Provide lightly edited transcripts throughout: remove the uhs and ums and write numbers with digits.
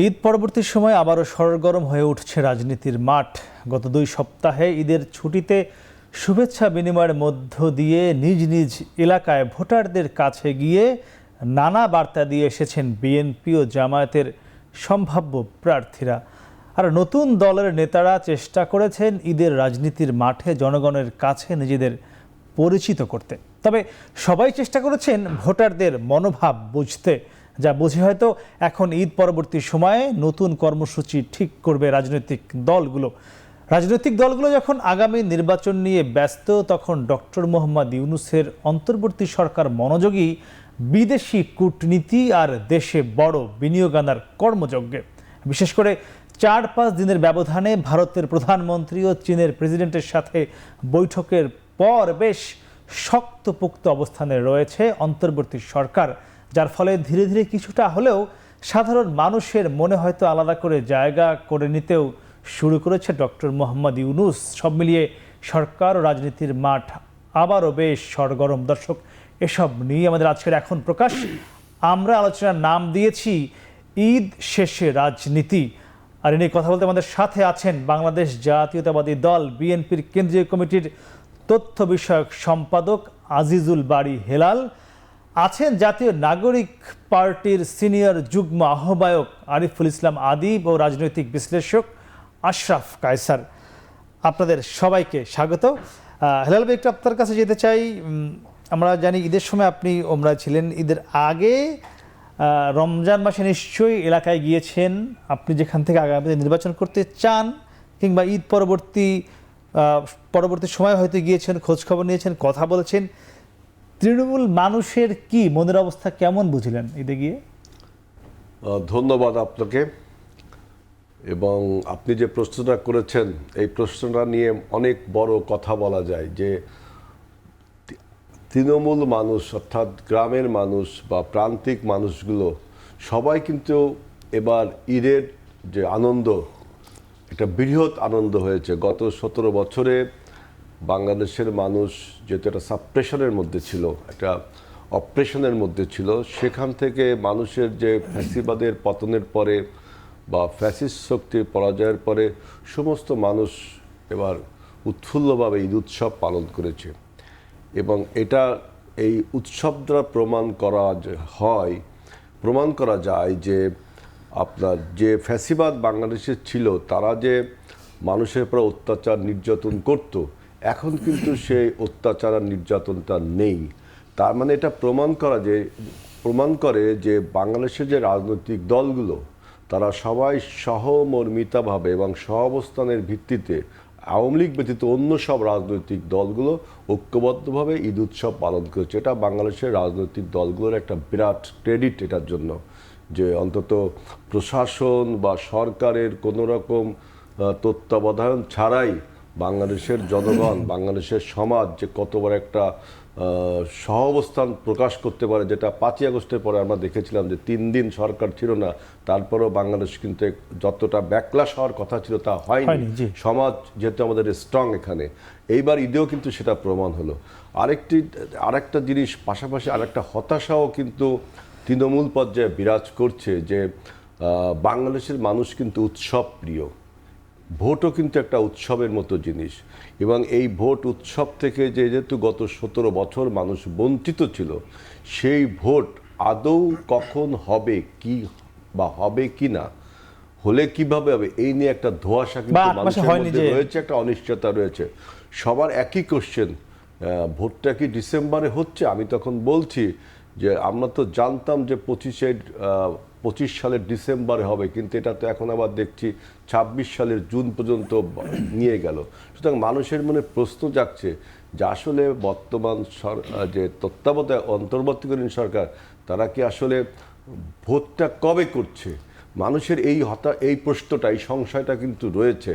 ঈদ পরবর্তী সময় আবারও সরগরম হয়ে উঠছে রাজনীতির মাঠ। গত 2 সপ্তাহে ঈদের ছুটিতে শুভেচ্ছা বিনিময়ের মধ্য দিয়ে নিজ নিজ এলাকায় ভোটারদের কাছে গিয়ে নানা বার্তা দিয়ে এসেছেন বিএনপি ও জামায়াতের সম্ভাব্য প্রার্থীরা। আর নতুন দলের নেতারা চেষ্টা করেছেন ঈদের রাজনীতির মাঠে জনগণের কাছে নিজেদের পরিচিত করতে। তবে সবাই চেষ্টা করেছেন ভোটারদের মনোভাব বুঝতে, যা বুঝে হয়তো এখন ঈদ পরবর্তী সময়ে নতুন কর্মসূচি ঠিক করবে রাজনৈতিক দলগুলো যখন আগামী নির্বাচন নিয়ে ব্যস্ত, তখন ডক্টর মোহাম্মদ ইউনূসের অন্তর্বর্তী সরকার মনোযোগী বিদেশি কূটনীতি আর দেশে বড় বিনিয়োগ আনার কর্মযজ্ঞে। বিশেষ করে 4-5 দিনের ব্যবধানে ভারতের প্রধানমন্ত্রী ও চীনের প্রেসিডেন্টের সাথে বৈঠকের পর বেশ শক্তপোক্ত অবস্থানে রয়েছে অন্তর্বর্তী সরকার, যার ফলে ধীরে ধীরে কিছুটা হলেও সাধারণ মানুষের মনে হয়তো আলাদা করে জায়গা করে নিতেও শুরু করেছে ডক্টর মোহাম্মদ ইউনূস। সব মিলিয়ে সরকার ও রাজনীতির মাঠ আবারও বেশ সরগরম। দর্শক, এসব নিয়ে আমাদের আজকের এখন প্রকাশ। আমরা আলোচনার নাম দিয়েছি ঈদ শেষে রাজনীতি। আর এ নিয়ে কথা বলতে আমাদের সাথে আছেন বাংলাদেশ জাতীয়তাবাদী দল বিএনপির কেন্দ্রীয় কমিটির তথ্য বিষয়ক সম্পাদক আজিজুল বারী হেলাল, আছেন জাতীয় নাগরিক পার্টির সিনিয়র যুগ্ম আহ্বায়ক আরিফুল ইসলাম আদিব ও রাজনৈতিক বিশ্লেষক আশরাফ কায়সার। আপনাদের সবাইকে স্বাগত। হেলাল ভাই, একটু আপনার কাছে যেতে চাই। আমরা জানি ঈদের সময় আপনি ওমরায় ছিলেন, ঈদের আগে রমজান মাসে নিশ্চয়ই এলাকায় গিয়েছেন। আপনি যেখান থেকে আগামীতে নির্বাচন করতে চান কিংবা ঈদ পরবর্তী সময় হয়তো গিয়েছেন, খোঁজখবর নিয়েছেন, কথা বলেছেন। তৃণমূল মানুষের কি মনের অবস্থা কেমন বুঝলেন ঈদে গিয়ে? ধন্যবাদ আপনাকে। এবং আপনি যে প্রশ্নটা করেছেন, এই প্রশ্নটা নিয়ে অনেক বড় কথা বলা যায় যে তৃণমূল মানুষ অর্থাৎ গ্রামের মানুষ বা প্রান্তিক মানুষগুলো সবাই কিন্তু এবার ঈদের যে আনন্দ, একটা বৃহৎ আনন্দ হয়েছে। গত 17 বছরে বাংলাদেশের মানুষ যেহেতু একটা সাপ্রেশনের মধ্যে ছিল, একটা অপারেশনের মধ্যে ছিল, সেখান থেকে মানুষের যে ফ্যাসিবাদের পতনের পরে বা ফ্যাসিস্ট শক্তির পরাজয়ের পরে সমস্ত মানুষ এবার উৎফুল্লভাবে ঈদ উৎসব পালন করেছে। এবং এটা এই উৎসব দ্বারা প্রমাণ করা যায় যে আপনার যে ফ্যাসিবাদ বাংলাদেশে ছিল, তারা যে মানুষের উপর অত্যাচার নির্যাতন করত, এখন কিন্তু সেই অত্যাচার আর নির্যাতনটা নেই। তার মানে এটা প্রমাণ করে যে বাংলাদেশের যে রাজনৈতিক দলগুলো, তারা সবাই সহমর্মিতাভাবে এবং সহাবস্থানের ভিত্তিতে আওয়ামী লীগ ব্যতীত অন্য সব রাজনৈতিক দলগুলো ঐক্যবদ্ধভাবে ঈদ উৎসব পালন করেছে। এটা বাংলাদেশের রাজনৈতিক দলগুলোর একটা বিরাট ক্রেডিট এটার জন্য, যে অন্তত প্রশাসন বা সরকারের কোনো রকম তত্ত্বাবধান ছাড়াই বাংলাদেশের জনগণ, বাংলাদেশের সমাজ যে কত বড় একটা সহাবস্থান প্রকাশ করতে পারে, যেটা 5ই আগস্টের পরে আমরা দেখেছিলাম যে 3 দিন সরকার ছিল না, তারপরেও বাংলাদেশ কিন্তু যতটা ব্যাকলাশ হওয়ার কথা ছিল তা হয়নি। সমাজ যেহেতু আমাদের স্ট্রং এখানে, এইবার ঈদেও কিন্তু সেটা প্রমাণ হলো। আরেকটা জিনিস পাশাপাশি আরেকটা হতাশাও কিন্তু তৃণমূল পর্যায়ে বিরাজ করছে, যে বাংলাদেশের মানুষ কিন্তু উৎসব প্রিয়। ভোটও কিন্তু একটা উৎসবের মতো জিনিস, এবং এই ভোট উৎসব থেকে যেহেতু গত 17 বছর মানুষ বঞ্চিত ছিল, সেই ভোট আদৌ কখন হবে হবে কি না, হলে কিভাবে হবে, এই নিয়ে একটা ধোঁয়াশা কিন্তু মানুষের মধ্যে রয়েছে, একটা অনিশ্চয়তা রয়েছে। সবার একই কোশ্চেন, ভোটটা কি ডিসেম্বরে হচ্ছে? আমি তখন বলছি যে আমরা তো জানতাম যে 25 সালের ডিসেম্বরে হবে, কিন্তু এটা তো এখন আবার দেখছি 26 সালের জুন পর্যন্ত নিয়ে গেল। সুতরাং মানুষের মনে প্রশ্ন জাগছে যে আসলে বর্তমান যে তত্ত্বাবধায়ক অন্তর্বর্তীকালীন সরকার, তারা কি আসলে ভোটটা কবে করছে? মানুষের এই প্রশ্নটা, এই সংশয়টা কিন্তু রয়েছে।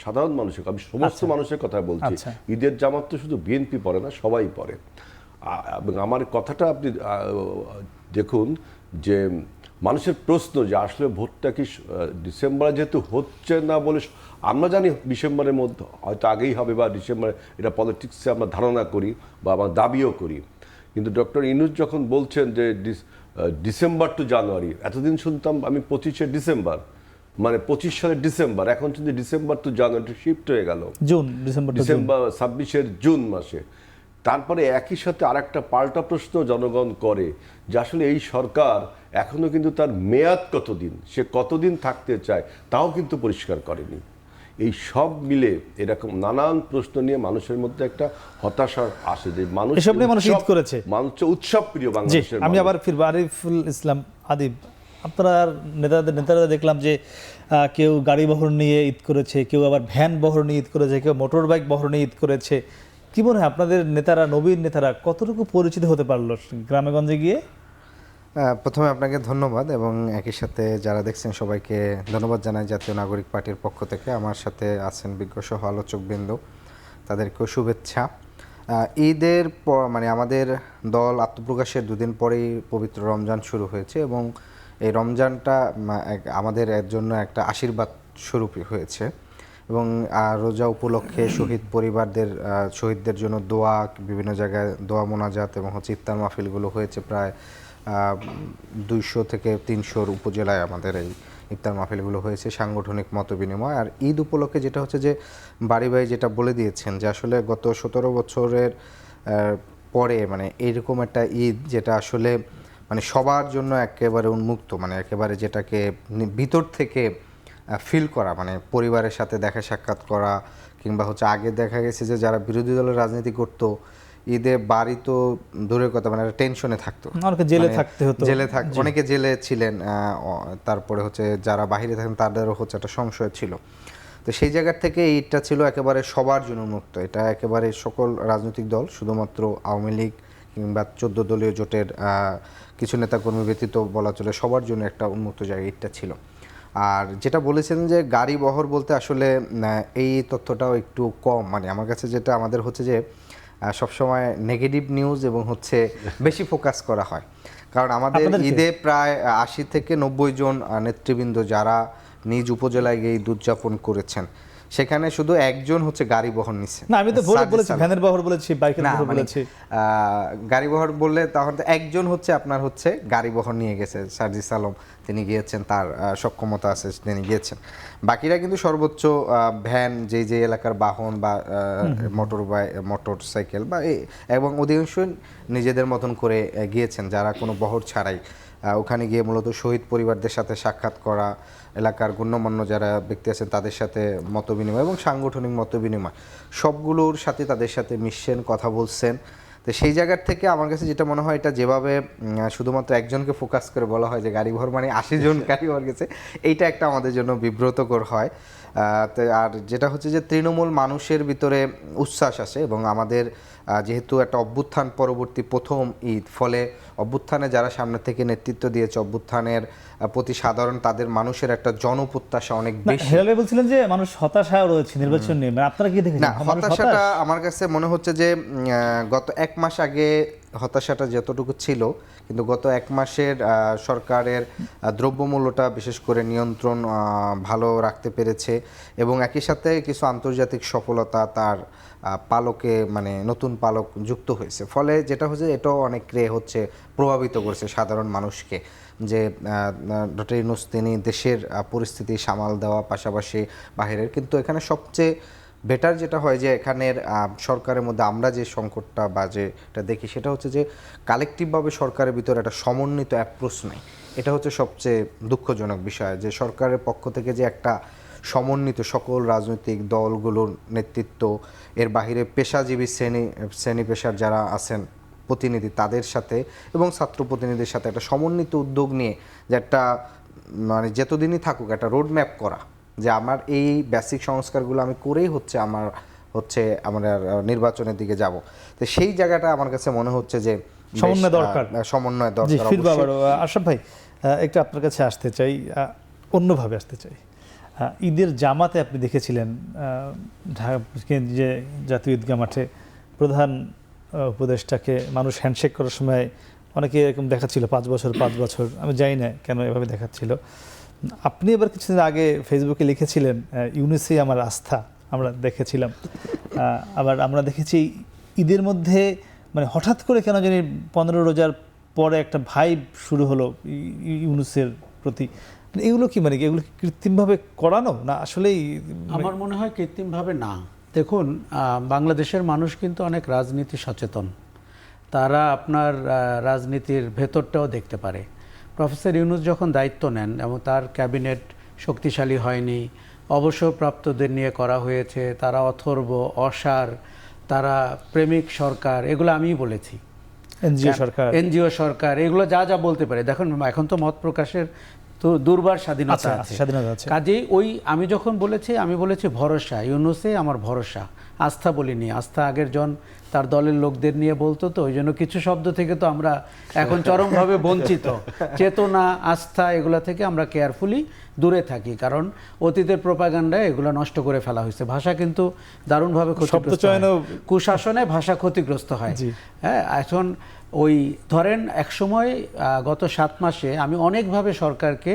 সাধারণ মানুষের, আমি সমস্ত মানুষের কথা বলছি। ঈদের জামাত তো শুধু বিএনপি পড়ে না, সবাই পড়ে। এবং আমার কথাটা আপনি দেখুন যে মানুষের প্রশ্ন যে আসলে ভোটটা কি ডিসেম্বরে যেহেতু হচ্ছে না বলে, আমরা জানি ডিসেম্বরের মধ্যে হয়তো আগেই হবে বা ডিসেম্বরে, এটা পলিটিক্সে আমরা ধারণা করি বা আমরা দাবিও করি। কিন্তু ডক্টর ইউনূস যখন বলছেন যে ডিসেম্বর টু জানুয়ারি, এতদিন শুনতাম আমি 25শে ডিসেম্বর, মানে 25 সালের ডিসেম্বর, এখন যদি ডিসেম্বর টু জানুয়ারি শিফট হয়ে গেল ডিসেম্বর 26-এর জুন মাসে। তারপরে একই সাথে আরেকটা পাল্টা প্রশ্ন জনগণ করে যে আসলে এই সরকার এখনো কিন্তু তার মেয়াদ কতদিন, সে কতদিন থাকতে চায় তাও কিন্তু পরিষ্কার করেনি। এই সব মিলে এরকম নানান প্রশ্ন নিয়ে মানুষের মধ্যে একটা হতাশা আসে যে মানুষ উৎসব প্রিয় বাংলাদেশের। আমি আবার ফিরবো আরিফুল ইসলাম আদিব, আপনার নেতারা দেখলাম যে কেউ গাড়ি বহর নিয়ে ঈদ করেছে, কেউ আবার ভ্যান বহর নিয়ে ঈদ করেছে, কেউ মোটর বাইক বহর নিয়ে ঈদ করেছে। কি মনে হয় আপনাদের নেতারা, নবীন নেতারা কতটুকু পরিচিত হতে পারলো গ্রামে গঞ্জে গিয়ে? প্রথমে আপনাকে ধন্যবাদ এবং একই সাথে যারা দেখছেন সবাইকে ধন্যবাদ জানাই জাতীয় নাগরিক পার্টির পক্ষ থেকে। আমার সাথে আছেন বিজ্ঞ সহ আলোচকবৃন্দ, তাদেরকেও শুভেচ্ছা। ঈদের পর মানে আমাদের দল আত্মপ্রকাশের দুদিন পরেই পবিত্র রমজান শুরু হয়েছে এবং এই রমজানটা আমাদের এর জন্য একটা আশীর্বাদ স্বরূপই হয়েছে এবং রোজা উপলক্ষে শহীদদের জন্য দোয়া, বিভিন্ন জায়গায় দোয়া মোনাজাত এবং ইফতার মাহফিলগুলো হয়েছে। প্রায় 200 থেকে 300 উপজেলায় আমাদের এই ইফতার মাহফিলগুলো হয়েছে, সাংগঠনিক মত বিনিময়। আর ঈদ উপলক্ষে যেটা হচ্ছে যে বাড়ি ভাই যেটা বলে দিয়েছেন যে আসলে গত 17 বছরের পরে মানে এইরকম একটা ঈদ যেটা আসলে মানে সবার জন্য একেবারে উন্মুক্ত, মানে একেবারে যেটাকে ভিতর থেকে ফিল করা, মানে পরিবারের সাথে দেখা সাক্ষাৎ করা, কিংবা আগে দেখা গেছে যে যারা বিরোধী দলের রাজনীতি করতো ঈদে বাড়ি তো দূরের কথা, মানে টেনশনে থাকতো, জেলে থাকতে হতো, অনেকে জেলে ছিলেন। তারপরে যারা বাহিরে থাকেন তাদেরও একটা সংশয় ছিল। তো সেই জায়গার থেকে ঈদটা ছিল একেবারে সবার জন্য উন্মুক্ত। এটা একেবারে সকল রাজনৈতিক দল, শুধুমাত্র আওয়ামী লীগ কিংবা 14 দলীয় জোটের কিছু নেতাকর্মী ব্যতীত বলা চলে সবার জন্য একটা উন্মুক্ত জায়গা ঈদটা ছিল। আর যেটা বলেছেন যে গাড়ি বহর বলতে আসলে এই তথ্যটাও একটু কম, মানে আমার কাছে যেটা আমাদের যে সবসময় নেগেটিভ নিউজ এবং বেশি ফোকাস করা হয়। কারণ আমাদের ঈদে প্রায় 80 থেকে 90 জন নেতৃবৃন্দ যারা নিজ উপজেলায় গিয়ে ঈদ উদযাপন করেছেন, সেখানে শুধু একজন গাড়ি বহর নিচ্ছে। না, আমি তো বলেছি ভ্যানের বহর বলেছি, বাইকের বহর বলেছি। গাড়ি বহর বললে তখন একজন আপনার গাড়ি বহর নিয়ে গেছে, সার্জিস আলম, তিনি গিয়েছেন, তার সক্ষমতা আছে, তিনি গিয়েছেন। বাকিরা কিন্তু সর্বোচ্চ ভ্যান, যে এলাকার বাহন বা মোটর সাইকেল বা এবং অধিকাংশ নিজেদের মতন করে গিয়েছেন, যারা কোনো বহর ছাড়াই। ওখানে গিয়ে মূলত শহীদ পরিবারদের সাথে সাক্ষাৎ করা, এলাকার গণ্যমান্য যারা ব্যক্তি আছেন তাদের সাথে মত বিনিময় এবং সাংগঠনিক মত বিনিময়, সবগুলোর সাথে তাদের সাথে মিশছেন, কথা বলছেন। তো সেই জায়গার থেকে আমার কাছে যেটা মনে হয়, এটা যেভাবে শুধুমাত্র একজনকে ফোকাস করে বলা হয় যে গাড়ি ভর মানে 80 জন গাড়ি ভর গেছে, এইটা একটা আমাদের জন্য বিব্রতকর হয়। আর যেটা যে তৃণমূল মানুষের ভিতরে উচ্ছ্বাস আসে এবং আমাদের যেহেতু একটা অভ্যুত্থান পরবর্তী প্রথম ঈদ, ফলে অভ্যুত্থানে যারা সামনে থেকে নেতৃত্ব দিয়েছে, অভ্যুত্থানের প্রতি সাধারণ তাদের মানুষের একটা জনপ্রত্যাশা অনেক বেশি। হেলাল বলছিলেন যে মানুষ হতাশা রয়েছে নির্বাচন নিয়ে, আপনারা কি দেখেছেন? না, হতাশাটা আমার কাছে মনে হচ্ছে যে গত 1 মাস আগে হতাশাটা যতটুকু ছিল, কিন্তু গত 1 মাসের সরকারের দ্রব্যমূল্যটা বিশেষ করে নিয়ন্ত্রণ ভালো রাখতে পেরেছে এবং একই সাথে কিছু আন্তর্জাতিক সফলতা তার পালকে, মানে নতুন পালক যুক্ত হয়েছে। ফলে যেটা এটাও অনেকে প্রভাবিত করেছে সাধারণ মানুষকে, যে ডক্টর ইউনূস তিনি দেশের পরিস্থিতি সামাল দেওয়া পাশাপাশি বাহিরের। কিন্তু এখানে সবচেয়ে বেটার যেটা হয় যে এখানের সরকারের মধ্যে আমরা যে সংকটটা বা যেটা দেখি, সেটা যে কালেকটিভভাবে সরকারের ভিতরে একটা সমন্বিত অ্যাপ্রোচ নেই। এটা সবচেয়ে দুঃখজনক বিষয়, যে সরকারের পক্ষ থেকে যে একটা সমন্বিত সকল রাজনৈতিক দলগুলোর নেতৃত্ব, এর বাহিরে পেশাজীবী শ্রেণী পেশার যারা আছেন প্রতিনিধি, তাদের সাথে এবং ছাত্র প্রতিনিধির সাথে একটা সমন্বিত উদ্যোগ নিয়ে যে একটা মানে যতদিনই থাকুক একটা রোড ম্যাপ করা, যে আমার এই বেসিক সংস্কারগুলো আমি করেই আমার আমরা নির্বাচনের দিকে যাব। তো সেই জায়গাটা আমার কাছে মনে হচ্ছে যে সমন্বয় দরকার। আশরাফ ভাই, একটু আপনার কাছে আসতে চাই, অন্যভাবে আসতে চাই। ঈদের জামাতে আপনি দেখেছিলেন যে জাতীয় ঈদগাহ মাঠে প্রধান উপদেষ্টাকে মানুষ হ্যান্ডশেক করার সময় অনেকে এরকম দেখাচ্ছিল 5 বছর 5 বছর, আমি জানি না কেন এভাবে দেখাচ্ছিল। আপনি এবার কিছুদিন আগে ফেসবুকে লিখেছিলেন ইউনূসই আমার আস্থা, আমরা দেখেছিলাম। আবার আমরা দেখেছি ঈদের মধ্যে মানে হঠাৎ করে কেন জানি 15 রোজার পরে একটা ভাইব শুরু হলো ইউনূসের প্রতি, এগুলো কি মানে এগুলো কি কৃত্রিমভাবে করানো না আসলেই? আমার মনে হয় কৃত্রিমভাবে না। দেখুন, বাংলাদেশের মানুষ কিন্তু অনেক রাজনীতি সচেতন, তারা আপনার রাজনীতির ভেতরটাও দেখতে পারে। প্রফেসর ইউনূস যখন দায়িত্ব নেন এবং তার ক্যাবিনেট শক্তিশালী হয়নি, অবসরপ্রাপ্তদের নিয়ে করা হয়েছে, তারা অথর্ব, অসার, তারা প্রেমিক সরকার, এগুলো আমিই বলেছি। এনজিও সরকার, এগুলো যা যা বলতে পারে। দেখুন, এখন তো মত প্রকাশের তো দুর্বার স্বাধীনতা আছে। কাজেই আমি যখন বলেছি, আমি বলেছি ভরসা, ইউনূসে আমার ভরসা, আস্থা বলিনি। আস্থা আগের জন তার দলের লোকদের নিয়ে বলতো, তো ওই জন্য কিছু শব্দ থেকে তো আমরা এখন চরমভাবে বঞ্চিত। চেতনা, আস্থা, এগুলা থেকে আমরা কেয়ারফুলি দূরে থাকি, কারণ অতীতের প্রোপাগান্ডায় এগুলো নষ্ট করে ফেলা হয়েছে। ভাষা কিন্তু দারুণভাবে ক্ষতিগ্রস্ত হয়, কুশাসনে ভাষা ক্ষতিগ্রস্ত হয়। হ্যাঁ, এখন ওই ধরেন একসময় গত 7 মাসে আমি অনেকভাবে সরকারকে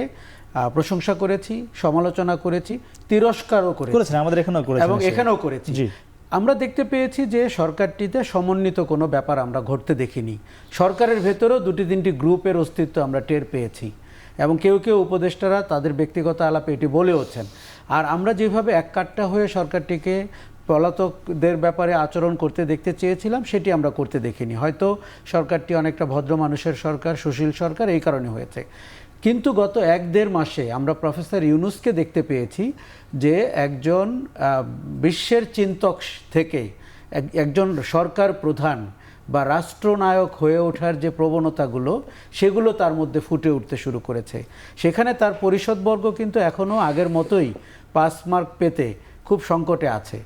প্রশংসা করেছি, সমালোচনা করেছি, তিরস্কারও করেছি, আমাদের এবং এখানেও করেছি। আমরা দেখতে পেয়েছি যে সরকারটিতে সমন্বিত কোনো ব্যাপার আমরা ঘটতে দেখিনি। সরকারের ভেতরেও 2-3টি গ্রুপের অস্তিত্ব আমরা টের পেয়েছি, এবং কেউ কেউ উপদেষ্টারা তাদের ব্যক্তিগত আলাপে এটি বলেওছেন। আর আমরা যেভাবে এককাট্টা হয়ে সরকারটিকে পলাতকদের ব্যাপারে আচরণ করতে দেখতে চেয়েছিলাম, সেটি আমরা করতে দেখিনি। হয়তো সরকারটি অনেকটা ভদ্র মানুষের সরকার, সুশীল সরকার, এই কারণে হয়েছে। কিন্তু গত 1-1.5 মাসে আমরা প্রফেসর ইউনূসকে দেখতে পেয়েছি যে একজন বিশ্বের চিন্তক থেকে একজন সরকার প্রধান বা রাষ্ট্রনায়ক হয়ে ওঠার যে প্রবণতাগুলো, সেগুলো তার মধ্যে ফুটে উঠতে শুরু করেছে। সেখানে তার পরিষদবর্গ কিন্তু এখনও আগের মতোই পাস মার্ক পেতে খুব সংকটে আছে।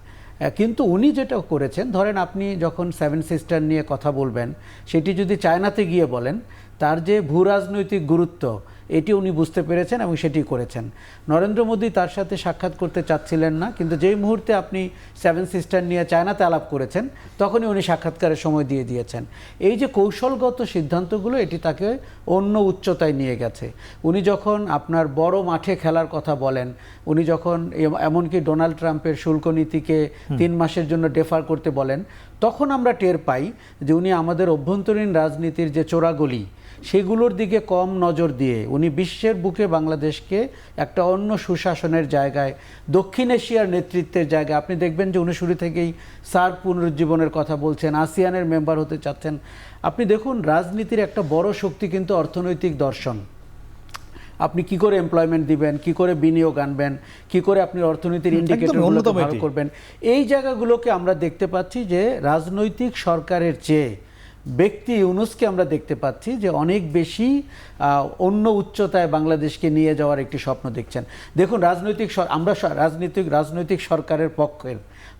কিন্তু উনি যেটা করেছেন, ধরেন আপনি যখন 7 সিস্টার নিয়ে কথা বলবেন, সেটি যদি চায়নাতে গিয়ে বলেন, তার যে ভূরাজনৈতিক গুরুত্ব এটি উনি বুঝতে পেরেছেন এবং সেটি করেছেন। নরেন্দ্র মোদী তার সাথে সাক্ষাৎ করতে চাচ্ছিলেন না, কিন্তু যেই মুহূর্তে আপনি 7 সিস্টার নিয়ে চায়নাতে আলাপ করেছেন, তখনই উনি সাক্ষাৎকারের সময় দিয়ে দিয়েছেন। এই যে কৌশলগত সিদ্ধান্তগুলো, এটি তাকে অন্য উচ্চতায় নিয়ে গেছে। উনি যখন আপনার বড় মাঠে খেলার কথা বলেন, উনি যখন এমনকি ডোনাল্ড ট্রাম্পের শুল্ক নীতিকে 3 মাসের জন্য ডেফার করতে বলেন, তখন আমরা টের পাই যে উনি আমাদের অভ্যন্তরীণ রাজনীতির যে চোরাগলি, সেগুলোর দিকে কম নজর দিয়ে উনি বিশ্বের বুকে বাংলাদেশকে একটা অন্য সুশাসনের জায়গায়, দক্ষিণ এশিয়ার নেতৃত্বের জায়গায়, আপনি দেখবেন যে উনি শুরু থেকেই সার্ক পুনরুজ্জীবনের কথা বলছেন, আসিয়ানের মেম্বার হতে চাচ্ছেন। আপনি দেখুন, রাজনীতির একটা বড় শক্তি কিন্তু অর্থনৈতিক দর্শন। আপনি কি করে এমপ্লয়মেন্ট দিবেন, কি করে বিনিয়োগ আনবেন, কি করে আপনি অর্থনীতির ইন্ডিকেটরগুলো ভালো করবেন, এই জায়গাগুলোকে আমরা দেখতে পাচ্ছি যে রাজনৈতিক সরকারের চেয়ে ব্যক্তি ইউনূসকে আমরা দেখতে পাচ্ছি যে অনেক বেশি অন্য উচ্চতায় বাংলাদেশকে নিয়ে যাওয়ার একটি স্বপ্ন দেখছেন। দেখুন, আমরা রাজনৈতিক সরকারের পক্ষের,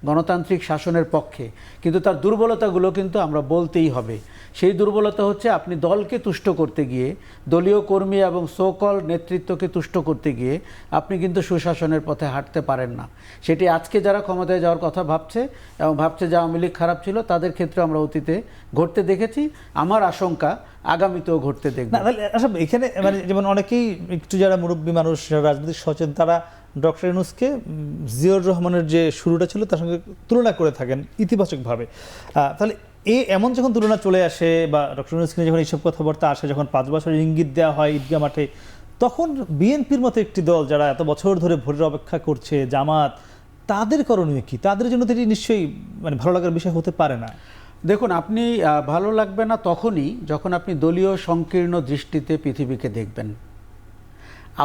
গণতান্ত্রিক শাসনের পক্ষে, কিন্তু তার দুর্বলতাগুলো কিন্তু আমরা বলতেই হবে। সেই দুর্বলতা হচ্ছে, আপনি দলকে তুষ্ট করতে গিয়ে, দলীয় কর্মী এবং সোকল নেতৃত্বকে তুষ্ট করতে গিয়ে আপনি কিন্তু সুশাসনের পথে হাঁটতে পারেন না। সেটি আজকে যারা ক্ষমতায় যাওয়ার কথা ভাবছে এবং ভাবছে যে আওয়ামী লীগ খারাপ ছিল, তাদের ক্ষেত্রে আমরা অতীতে ঘটতে দেখেছি। আমার আশঙ্কা আগামীতেও ঘটতে দেখব। আচ্ছা, এখানে মানে যেমন অনেকেই একটু যারা মুরব্বী মানুষ, যারা রাজনৈতিক সচেতন, তারা ডক্টর ইউনূসকে জিয়াউর রহমানের যে শুরুটা ছিল তার সঙ্গে তুলনা করে থাকেন ইতিবাচকভাবে। তাহলে এমন যখন তুলনা চলে আসে, বা ডক্টর ইউনূসকে যখন এইসব কথাবার্তা আসে, যখন 5 বছরের ইঙ্গিত দেওয়া হয় ঈদগাহ মাঠে, তখন বিএনপির মতো একটি দল যারা এত বছর ধরে ভোটের অপেক্ষা করছে, জামাত, তাদের করণীয় কি? তাদের জন্য তো এটি নিশ্চয়ই মানে ভালো লাগার বিষয় হতে পারে না। দেখুন, আপনি ভালো লাগবে না তখনই যখন আপনি দলীয় সংকীর্ণ দৃষ্টিতে পৃথিবীকে দেখবেন।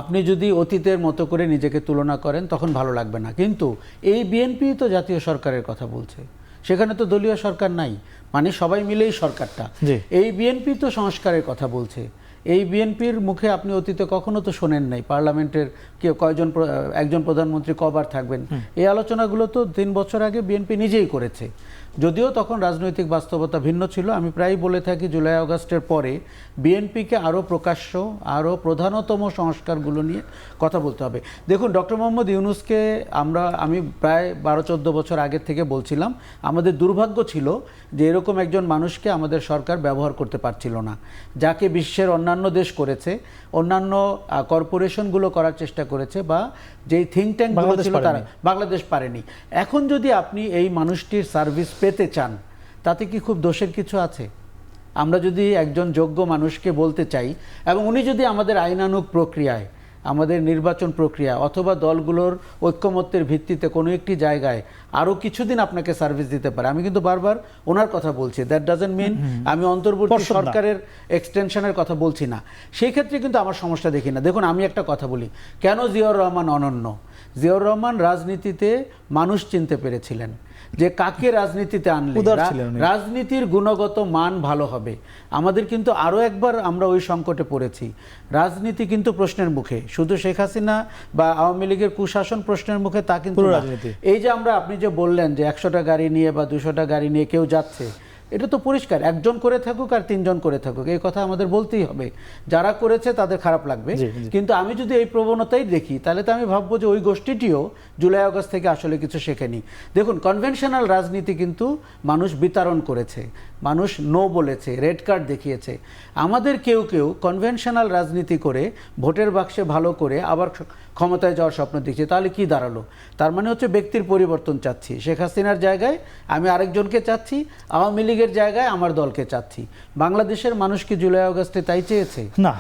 আপনি যদি অতীতের মতো করে নিজেকে তুলনা করেন, তখন ভালো লাগবে না। কিন্তু এই বিএনপি তো জাতীয় সরকারের কথা বলছে, সেখানে তো দলীয় সরকার নাই, মানে সবাই মিলেই সরকারটা। এই বিএনপি তো সংস্কারের কথা বলছে। এই বিএনপির মুখে আপনি অতীতে কখনো তো শোনেন নাই পার্লামেন্টের একজন প্রধানমন্ত্রী কবার থাকবেন, এই আলোচনাগুলো তো 3 বছর আগে বিএনপি নিজেই করেছে। যদিও তখন রাজনৈতিক বাস্তবতা ভিন্ন ছিল। আমি প্রায় বলে থাকি, জুলাই আগস্টের পরে বিএনপিকে আরও প্রকাশ্য, আরও প্রধানতম সংস্কারগুলো নিয়ে কথা বলতে হবে। দেখুন, ডক্টর মোহাম্মদ ইউনূসকে আমি প্রায় 12-14 বছর আগের থেকে বলছিলাম, আমাদের দুর্ভাগ্য ছিল যে এরকম একজন মানুষকে আমাদের সরকার ব্যবহার করতে পারছিল না, যাকে বিশ্বের অন্যান্য দেশ করেছে, অন্যান্য কর্পোরেশনগুলো করার চেষ্টা করেছে, বা যেই থিঙ্ক ট্যাঙ্কগুলো ছিল তারা, বাংলাদেশ পারেনি। এখন যদি আপনি এই মানুষটির সার্ভিস পেতে চান, তাতে কি খুব দোষের কিছু আছে? আমরা যদি একজন যোগ্য মানুষকে বলতে চাই এবং উনি যদি আমাদের আইনানুগ প্রক্রিয়ায়, আমাদের নির্বাচন প্রক্রিয়া অথবা দলগুলোর ঐক্যমত্যের ভিত্তিতে কোনো একটি জায়গায় আরও কিছুদিন আপনাকে সার্ভিস দিতে পারে, আমি কিন্তু বারবার ওনার কথা বলছি, দ্যাট ডাজন্ট মিন আমি অন্তর্বর্তী পর্ষদ না। সরকারের এক্সটেনশনের কথা বলছি না। সেই ক্ষেত্রে কিন্তু আমার সমস্যা দেখি না। দেখুন, আমি একটা কথা বলি, কেন জিয়াউর রহমান অনন্য? জিয়াউর রহমান রাজনীতিতে মানুষ চিনতে পেরেছিলেন যে কাকে রাজনীতিতে আনলে উদার ছিলেন উনি। রাজনীতির গুণগত মান ভালো হবে। আমাদের কিন্তু আরও একবার আমরা ওই সংকটে পড়েছি। রাজনীতি কিন্তু প্রশ্নের মুখে, শুধু শেখ হাসিনা বা আওয়ামী লীগের কুশাসন প্রশ্নের মুখে তা কিন্তু পুরো না। রাজনীতি। এই যে আপনি যে বললেন যে 100টা গাড়ি নিয়ে বা 200টা গাড়ি নিয়ে কেউ যাচ্ছে, এটা তো পরিষ্কার, একজন করে থাকুক আর 3 জন করে থাকুক, এই কথা আমাদের বলতেই হবে। যারা করেছে তাদের খারাপ লাগবে, জি, জি। কিন্তু আমি যদি এই প্রবণতাই দেখি তাহলে তো আমি ভাববো যে ওই গোষ্ঠীটিও জুলাই আগস্ট থেকে আসলে কিছু শেখেনি। দেখুন, কনভেনশনাল রাজনীতি কিন্তু মানুষ বিতরণ করেছে, মানুষ নো বলেছে, রেড কার্ড দেখিয়েছে। আমাদের কেউ কেউ কনভেনশনাল রাজনীতি করে ভোটের বাক্সে ভালো করে আবার ক্ষমতায় যাওয়ার স্বপ্ন দেখছি। তাহলে কি দাঁড়ালো? তার মানে হচ্ছে ব্যক্তির পরিবর্তন চাচ্ছি। শেখ হাসিনার জায়গায় আমি আরেকজনকে চাচ্ছি, আওয়ামী লীগের জায়গায় আমার দলকে চাচ্ছি। বাংলাদেশের মানুষ কি জুলাই আগস্টে তাই চেয়েছে? না,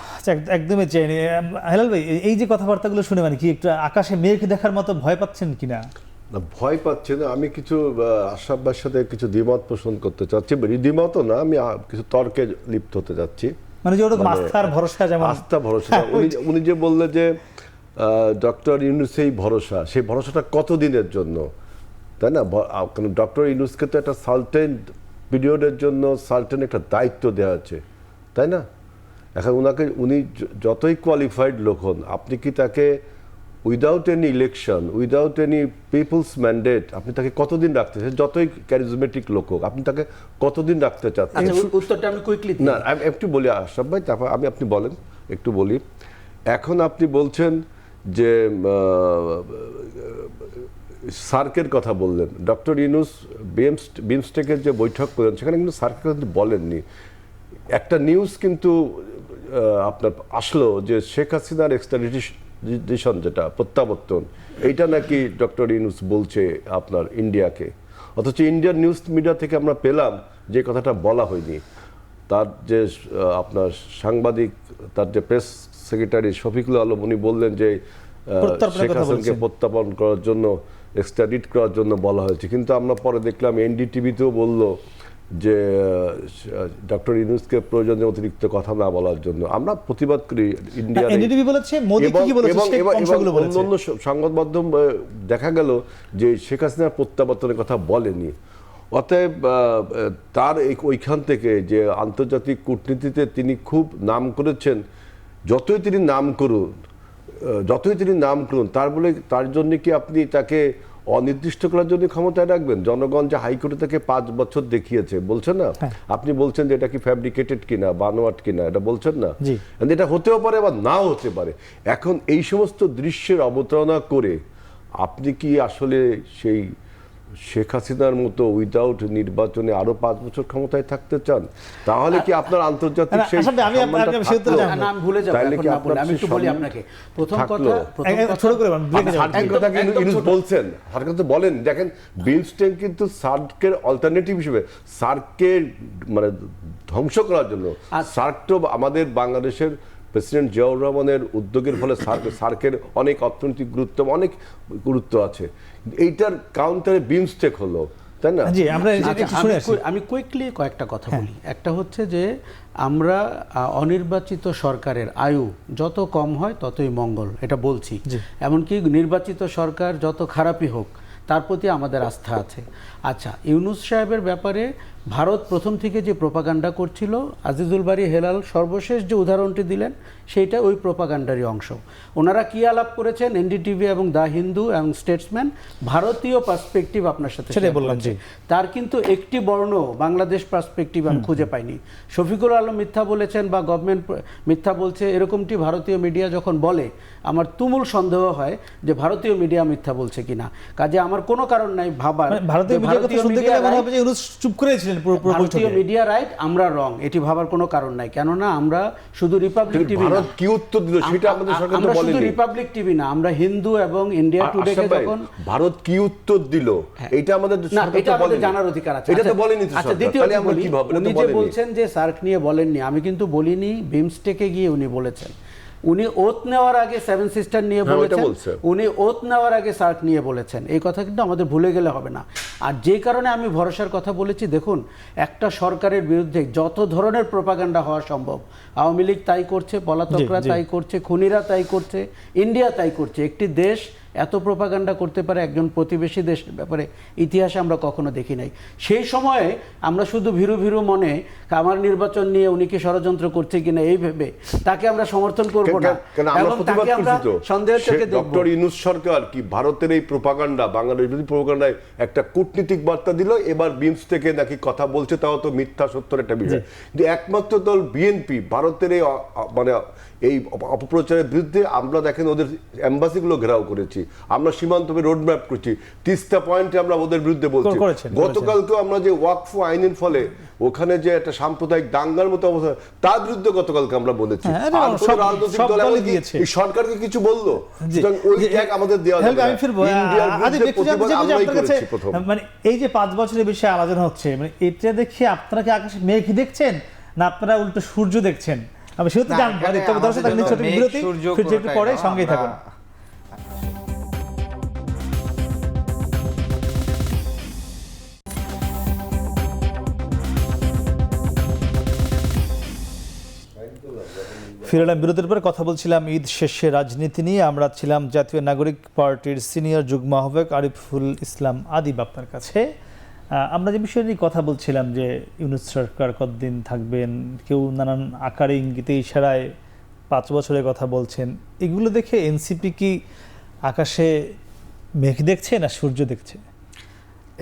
একদমই চাইনি। হেলাল ভাই, এই যে কথাবার্তাগুলো শুনে মানে কি একটু আকাশে মেঘ দেখার মতো ভয় পাচ্ছেন কিনা? না, ভয় পাচ্ছে না। আমি কিছু আশরাফ ভাইয়ের সাথে কিছু দ্বিমত পোষণ করতে চাচ্ছি, দ্বিমত না, আমি কিছু তর্কে লিপ্ত হতে যাচ্ছি। মানে যে ওরকম আস্থার ভরসা, যেমন আস্থা ভরসা, উনি যে বললেন যে ডক্টর ইউনূসেই ভরসা, সেই ভরসাটা কতদিনের জন্য, তাই না? কারণ ডক্টর ইউনূসকে তো একটা সার্টেন পিরিয়ডের জন্য সার্টেন একটা দায়িত্ব দেওয়া আছে, তাই না? এখন উনি যতই কোয়ালিফাইড লোক হন, আপনি কি তাকে without any election, without any people's mandate আপনি তাকে কতদিন রাখতে চান? যতই ক্যারিজমেটিক লোক হোক, আপনি তাকে কতদিন রাখতে চাচ্ছেন? আচ্ছা, উত্তরটা আমি কুইকলি না, আমি একটু বলি আশরাফ ভাই, তারপর আপনি বলেন, একটু বলি। এখন আপনি বলছেন যে সার্কের কথা বললেন, ডক্টর ইউনূস বিমস্টেকের যে বৈঠক করেন সেখানে কিন্তু সার্কের কথা বলেননি। একটা নিউজ কিন্তু আপনার আসলো যে শেখ হাসিনার এক্সট্রাডিশন, যেটা প্রত্যাবর্তন, এইটা নাকি ডক্টর ইউনূস বলছে আপনার ইন্ডিয়াকে, অথচ ইন্ডিয়ান নিউজ মিডিয়া থেকে আমরা পেলাম যে কথাটা বলা হয়নি। তার যে আপনার সাংবাদিক, তার যে প্রেস সেক্রেটারি শফিকুল আলম, উনি বললেন যে শেখ হাসিনাকে প্রত্যাপন করার জন্য, এক্সট্রাডিট করার জন্য বলা হয়েছে। কিন্তু আমরা পরে দেখলাম এনডিটিভিতেও বলল যে ডক্টর ইউনূসকে প্রয়োজনের অতিরিক্ত কথা না বলার জন্য। আমরা প্রতিবাদ করি। এনডিটিভি বলেছে, মোদি কি বলেছে, সেই অংশগুলো বলেছে। অন্যান্য সংবাদ মাধ্যম দেখা গেল যে শেখ হাসিনার প্রত্যাবর্তনের কথা বলেনি। অতএব তার ওইখান থেকে যে আন্তর্জাতিক কূটনীতিতে তিনি খুব নাম করেছেন, যতই তিনি নাম করুন, তার জন্য কি আপনি তাকে অনির্দিষ্টকালের জন্য ক্ষমতায় রাখবেন? জনগণ যে হাইকোর্টে তাকে 5 বছর দেখিয়েছে, বলছেন না? আপনি বলছেন যে এটা কি ফ্যাব্রিকেটেড কিনা, বানোয়াট কিনা, এটা বলছেন না? এটা হতেও পারে আবার নাও হতে পারে। এখন এই সমস্ত দৃশ্যের অবতারণা করে আপনি কি আসলে সেই শেখ হাসিনার মতো উইদাউট নির্বাচনে আরো 5 বছর ক্ষমতায় থাকতে চান? তাহলে কি আপনার আন্তর্জাতিক সেই নাম ভুলে যাব, আমি একটু বলি আপনাকে। প্রথম বলছেন বলেন, দেখেন বিমস্টেক কিন্তু সার্কের অল্টারনেটিভ হিসেবে, সার্ককে মানে ধ্বংস করার জন্য। সার্ক তো আমাদের বাংলাদেশের প্রেসিডেন্ট জিয়াউর রহমানের উদ্যোগের ফলে সার্কের অনেক অর্থনৈতিক গুরুত্ব, অনেক গুরুত্ব আছে। এইটার কাউন্টারে বিমস্টেক হলো, তাই না? আমি কুইকলি কয়েকটা কথা বলি। একটা হচ্ছে যে আমরা অনির্বাচিত সরকারের আয়ু যত কম হয় ততই মঙ্গল, এটা বলছি। এমনকি নির্বাচিত সরকার যত খারাপই হোক, তার প্রতি আমাদের আস্থা আছে। আচ্ছা, ইউনূস সাহেবের ব্যাপারে ভারত প্রথম থেকে যে প্রোপাগান্ডা করছিল, আজিজুল বারী হেলাল সর্বশেষ যে উদাহরণটি দিলেন, সেইটা ওই প্রোপাগান্ডারই অংশ। ওনারা কি আলাপ করেছেন, এনডিটিভি এবং দ্য হিন্দু এবং স্টেটসম্যান ভারতীয় পার্সপেক্টিভ আপনার সাথে বললাম, তার কিন্তু একটি বর্ণ বাংলাদেশ পার্সপেক্টিভ আমি খুঁজে পাইনি। শফিকুল আলম মিথ্যা বলেছেন বা গভর্নমেন্ট মিথ্যা বলছে, এরকমটি ভারতীয় মিডিয়া যখন বলে, আমার তুমুল সন্দেহ হয় যে ভারতীয় মিডিয়া মিথ্যা বলছে কিনা। কাজে আমার কোনো কারণ নাই ভাবার মানে ভারতীয় যে মিডিয়ার কথা শুনতে গেলে মনে right- হবে যে ইউনূস চুপ করেছিলেন পুরো ভারতীয় বৈঠকে। মিডিয়া রাইট, আমরা রং, এটি ভাবার কোনো কারণ নাই। কেননা আমরা শুধু রিপাবলিক টিভি ভারত কি উত্তর দিল সেটা আমাদের সরকার তো আমরা শুধু বলেনি। রিপাবলিক টিভি না, আমরা হিন্দু এবং ইন্ডিয়া আর টুডে আশরাফ ভাই, যখন ভারত কি উত্তর দিল এটা আমাদের না, সরকার এটা তো আমাদের বলেনি। জানার অধিকার আছে। এটা তো বলেনি তো আচ্ছা, সরকার। দ্বিতীয়ত তাহলে আমরা বলি, কি ভাববো? এটা তো উনি যে বলেনি। বলছেন যে সার্ক নিয়ে বলেননি, আমি কিন্তু বলিনি, বিমস্টেকে গিয়ে উনি বলেছেন। উনি ওথ নেওয়ার আগে সেভেন সিস্টার নিয়ে হ্যাঁ, ওইটা বলেছেন, বলছে। উনি ওথ নেওয়ার আগে সার্ক নিয়ে বলেছেন। এই কথা কিন্তু আমাদের ভুলে গেলে হবে না। আর যে কারণে আমি ভরসার কথা বলেছি, দেখুন একটা সরকারের বিরুদ্ধে যত ধরনের প্রোপাগান্ডা হওয়া সম্ভব, আওয়ামী লীগ তাই করছে, পলাতকরা জি, জি। তাই করছে, খুনিরা তাই করছে, ইন্ডিয়া তাই করছে। একটি দেশ এত প্রোপাগান্ডা করতে পারে একজন প্রতিবেশী দেশের ব্যাপারে ইতিহাসে আমরা কখনো দেখি নাই। সেই সময়ে আমরা শুধু ভীরু ভীরু মনে আমার নির্বাচন নিয়ে উনি কি ষড়যন্ত্র করছে কিনা এই ভেবে তাকে আমরা সমর্থন করব না, কেন আমরা এবং প্রতিবাদ তাকে আমরা করছি তো। সন্দেহের চোখে দেখব। ডক্টর ইউনূস সরকার কি ভারতের এই প্রোপাগান্ডা, বাংলাদেশ বিরোধী প্রোপাগান্ডায় একটা কূটনীতিক বার্তা দিল, এবার বিমস থেকে নাকি কথা বলছে, তাও তো মিথ্যা সত্যের একটা বিষয়। কিন্তু একমাত্র দল বিএনপি ভারতের এই মানে এই অপপ্রচারের বিরুদ্ধে আমরা দেখেন ওদের এম্বাসিগুলো ঘেরাও করেছি, আমরা সীমান্ত রোড ম্যাপ করছি, তিস্তা পয়েন্টে আমরা ওদের বিরুদ্ধে বলছি। করেছেন। গতকালকেও আমরা যে ওয়াকফ আইনের ফলে ওখানে যে একটা সাম্প্রদায়িক দাঙ্গার মতো অবস্থা, তার বিরুদ্ধে গতকালকে আমরা বলেছি। হ্যাঁ, এটা আর কোনো সব- রাজনৈতিক সব দল দলই এমনকি দিয়েছে। এই সরকারকে কিছু বললো, জি। সুতরাং ওই জি, ট্যাগ আমাদের দেওয়া হেলবে, যাবে আমি না। ফিরবো। ইন্ডিয়ার আদি, বিরুদ্ধে একটু জানতে প্রতিবাদ চাইবো যে আমরাই আপনার কাছে, করেছি প্রথম। মানে এই যে 5 বছরের বেশি আলোচনা হচ্ছে, মানে এটা দেখে আপনারা কি আকাশে মেঘ দেখছেন না আপনারা উল্টো সূর্য দেখছেন? আমি সেটা তো না, জানবো। এখানে তবে দর্শক আমাদের ছোট জন্য মেঘ, বিরতি, সূর্য ফিরছি একটু কোনোটাই পরে, না, সঙ্গেই থাকুন। আমরা- ফিরলাম বিরতির পরে, কথা বলছিলাম ঈদ শেষে রাজনীতি নিয়ে। আমরা ছিলাম জাতীয় নাগরিক পার্টির সিনিয়র যুগ্ম আহ্বায়ক আরিফুল ইসলাম আদিব আপনার কাছে। আমরা যে বিষয় নিয়ে কথা বলছিলাম যে ইউনূস সরকার কতদিন থাকবেন, কেউ নানান আকারে ইঙ্গিতে ইশারায় 5 বছরের কথা বলছেন, এগুলো দেখে এনসিপি কি আকাশে মেঘ দেখছে না সূর্য দেখছে?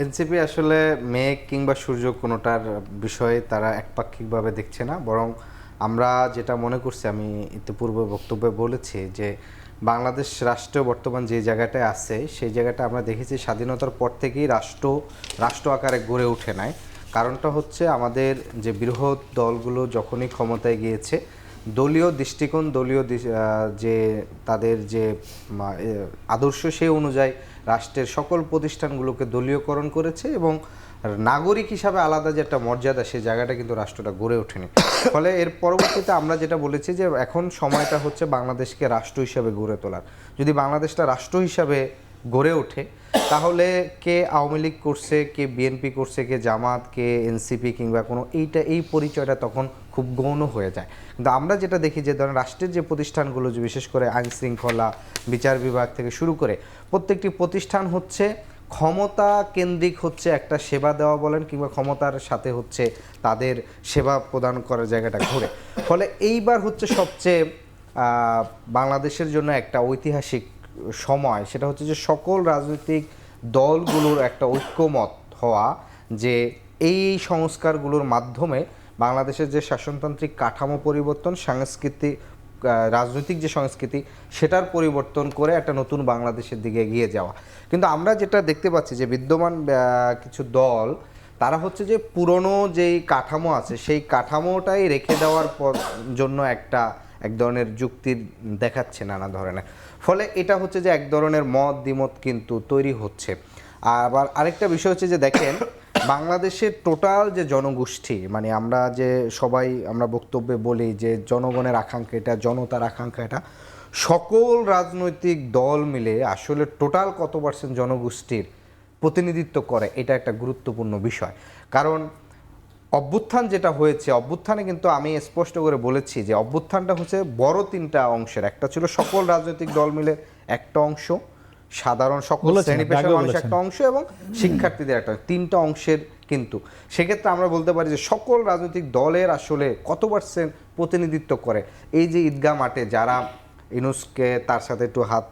এনসিপি আসলে মেঘ কিংবা সূর্য কোনোটার বিষয়ে তারা একপাক্ষিকভাবে দেখছে না, বরং আমরা যেটা মনে করছি, আমি ইতিপূর্বে বক্তব্যে বলেছি যে বাংলাদেশ রাষ্ট্র বর্তমান যে জায়গাটায় আছে সেই জায়গাটা আমরা দেখেছি স্বাধীনতার পর থেকেই রাষ্ট্র আকারে গড়ে ওঠে নাই। কারণটা হচ্ছে আমাদের যে বৃহৎ দলগুলো যখনই ক্ষমতায় গিয়েছে, দলীয় দৃষ্টিকোণ, যে তাদের যে আদর্শ সেই অনুযায়ী রাষ্ট্রের সকল প্রতিষ্ঠানগুলোকে দলীয়করণ করেছে এবং নাগরিক হিসাবে আলাদা যে একটা মর্যাদা, সেই জায়গাটা কিন্তু রাষ্ট্রটা গড়ে ওঠেনি। ফলে এর পরবর্তীতে আমরা যেটা বলেছি যে এখন সময়টা হচ্ছে বাংলাদেশকে রাষ্ট্র হিসাবে গড়ে তোলার। যদি বাংলাদেশটা রাষ্ট্র হিসাবে গড়ে ওঠে তাহলে কে আওয়ামী লীগ করছে, কে বিএনপি করছে, কে জামাত, কে এনসিপি কিংবা কোনো এই পরিচয়টা তখন খুব গৌণ হয়ে যায়। কিন্তু আমরা যেটা দেখি যে ধরেন রাষ্ট্রের যে প্রতিষ্ঠানগুলো, যে বিশেষ করে আইন শৃঙ্খলা, বিচার বিভাগ থেকে শুরু করে প্রত্যেকটি প্রতিষ্ঠান হচ্ছে ক্ষমতা কেন্দ্রিক, হচ্ছে একটা সেবা দেওয়া বলেন কিংবা ক্ষমতার সাথে হচ্ছে তাদের সেবা প্রদান করার জায়গাটা ঘুরে। ফলে এইবার হচ্ছে সবচেয়ে বাংলাদেশের জন্য একটা ঐতিহাসিক সময়, সেটা হচ্ছে যে সকল রাজনৈতিক দলগুলোর একটা ঐক্যমত হওয়া যে এই সংস্কারগুলোর মাধ্যমে বাংলাদেশের যে শাসনতান্ত্রিক কাঠামো পরিবর্তন, রাজনৈতিক যে সংস্কৃতি সেটার পরিবর্তন করে একটা নতুন বাংলাদেশের দিকে এগিয়ে যাওয়া। কিন্তু আমরা যেটা দেখতে পাচ্ছি যে বিদ্যমান কিছু দল তারা হচ্ছে যে পুরনো যেই কাঠামো আছে সেই কাঠামোটাই রেখে দেওয়ার জন্য এক ধরনের যুক্তি দেখাচ্ছে নানা ধরনের। ফলে এটা হচ্ছে যে এক ধরনের মত দ্বিমত কিন্তু তৈরি হচ্ছে। আবার আরেকটা বিষয় হচ্ছে যে দেখেন বাংলাদেশের টোটাল যে জনগোষ্ঠী, মানে আমরা যে সবাই আমরা বক্তব্যে বলি যে জনগণের আকাঙ্ক্ষা এটা, জনতার আকাঙ্ক্ষা এটা, সকল রাজনৈতিক দল মিলে আসলে টোটাল কত % জনগোষ্ঠীর প্রতিনিধিত্ব করে, এটা একটা গুরুত্বপূর্ণ বিষয়। কারণ অভ্যুত্থান যেটা হয়েছে, অভ্যুত্থানে কিন্তু আমি স্পষ্ট করে বলেছি যে অভ্যুত্থানটা হচ্ছে বড় 3টা অংশের। একটা ছিল সকল রাজনৈতিক দল মিলে একটা অংশ, সাধারণ সকল শ্রেণী পেশার মানুষ একটা অংশ, এবং শিক্ষার্থীদের একটা, 3টা অংশের। কিন্তু সেক্ষেত্রে আমরা বলতে পারি যে সকল রাজনৈতিক দলের আসলে কত % প্রতিনিধিত্ব করে। এই যে ঈদগাহ মাঠে যারা ইউনূসকে তার সাথে একটু হাত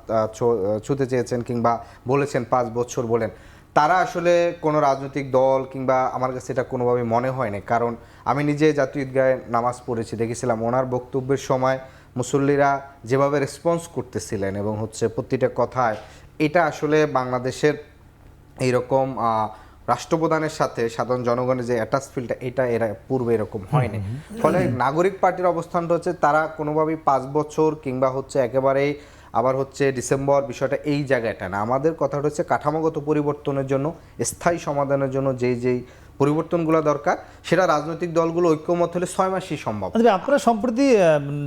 ছুঁতে চেয়েছেন কিংবা বলেছেন 5 বছর বলেন, তারা আসলে কোনো রাজনৈতিক দল কিংবা আমার কাছে এটা কোনোভাবে মনে হয় না। কারণ আমি নিজে জাতীয় ঈদগাহে নামাজ পড়েছি, দেখেছিলাম ওনার বক্তব্যের সময় মুসল্লিরা যেভাবে রেসপন্স করতেছিলেন এবং হচ্ছে প্রতিটা কথায়, এটা আসলে বাংলাদেশের এইরকম রাষ্ট্রপ্রধানের সাথে সাধারণ জনগণের যে অ্যাটাচ ফিলটা এটা এরা পূর্বে এরকম হয়নি। ফলে নাগরিক পার্টির অবস্থানটা হচ্ছে তারা কোনোভাবেই 5 বছর কিংবা হচ্ছে একেবারেই আবার হচ্ছে ডিসেম্বর বিষয়টা এই জায়গাটা না। আমাদের কথাটা হচ্ছে কাঠামোগত পরিবর্তনের জন্য, স্থায়ী সমাধানের জন্য যেই পরিবর্তনগুলো দরকার সেটা রাজনৈতিক দলগুলো ঐক্যমত হলে 6 মাসই সম্ভব। তবে আপনারা সম্প্রতি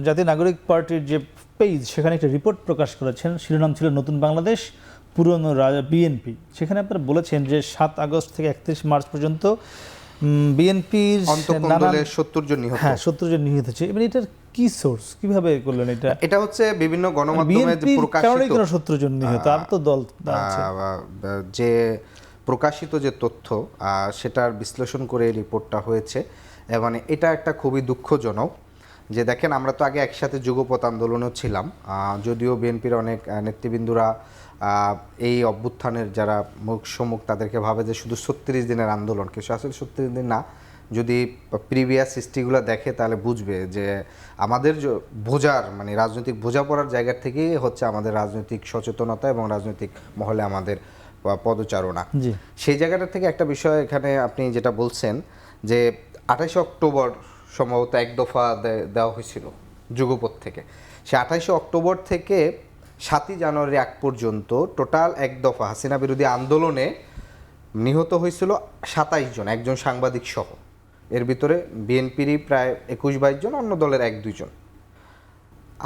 জাতীয় নাগরিক পার্টির যে পেজ সেখানে একটা রিপোর্ট প্রকাশ করেছেন, শিরোনাম ছিল নতুন বাংলাদেশ পুরনো বিএনপি। সেখানে আপনারা বলেছেন যে 7 আগস্ট থেকে 31 মার্চ পর্যন্ত বিএনপির অন্তঃকন্দলে 70 জন নিহত। হ্যাঁ 70 জন নিহত হয়েছে। এবার এটার কি সোর্স, কিভাবে করলেন এটা? এটা হচ্ছে বিভিন্ন গণমাধ্যমে যে প্রকাশিত 70 জন নিহত, আর তো দল আছে। যে প্রকাশিত যে তথ্য সেটার বিশ্লেষণ করে এই রিপোর্টটা হয়েছে। মানে এটা একটা খুবই দুঃখজনক যে দেখেন আমরা তো আগে একসাথে যুগপৎ আন্দোলনেও ছিলাম, যদিও বিএনপির অনেক নেতৃবৃন্দরা এই অভ্যুত্থানের যারা মুখ তাদেরকে ভাবে যে শুধু 36 দিনের আন্দোলন, কিছু আসলে 36 দিন না। যদি প্রিভিয়াস হিস্ট্রিগুলো দেখে তাহলে বুঝবে যে আমাদের বোঝার মানে রাজনৈতিক বোঝাপড়ার জায়গা থেকেই হচ্ছে আমাদের রাজনৈতিক সচেতনতা এবং রাজনৈতিক মহলে আমাদের পদচারণা। সেই জায়গাটা থেকে একটা বিষয় এখানে আপনি যেটা বলছেন যে 28 অক্টোবর সম্ভবত এক দফা দেওয়া হয়েছিল যুগপৎ থেকে। সে 28 অক্টোবর থেকে 7 জানুয়ারি আগ পর্যন্ত টোটাল এক দফা হাসিনা বিরোধী আন্দোলনে নিহত হয়েছিল 27 জন, একজন সাংবাদিক সহ। এর ভিতরে বিএনপিরই প্রায় 21-22 জন, অন্য দলের 1-2 জন।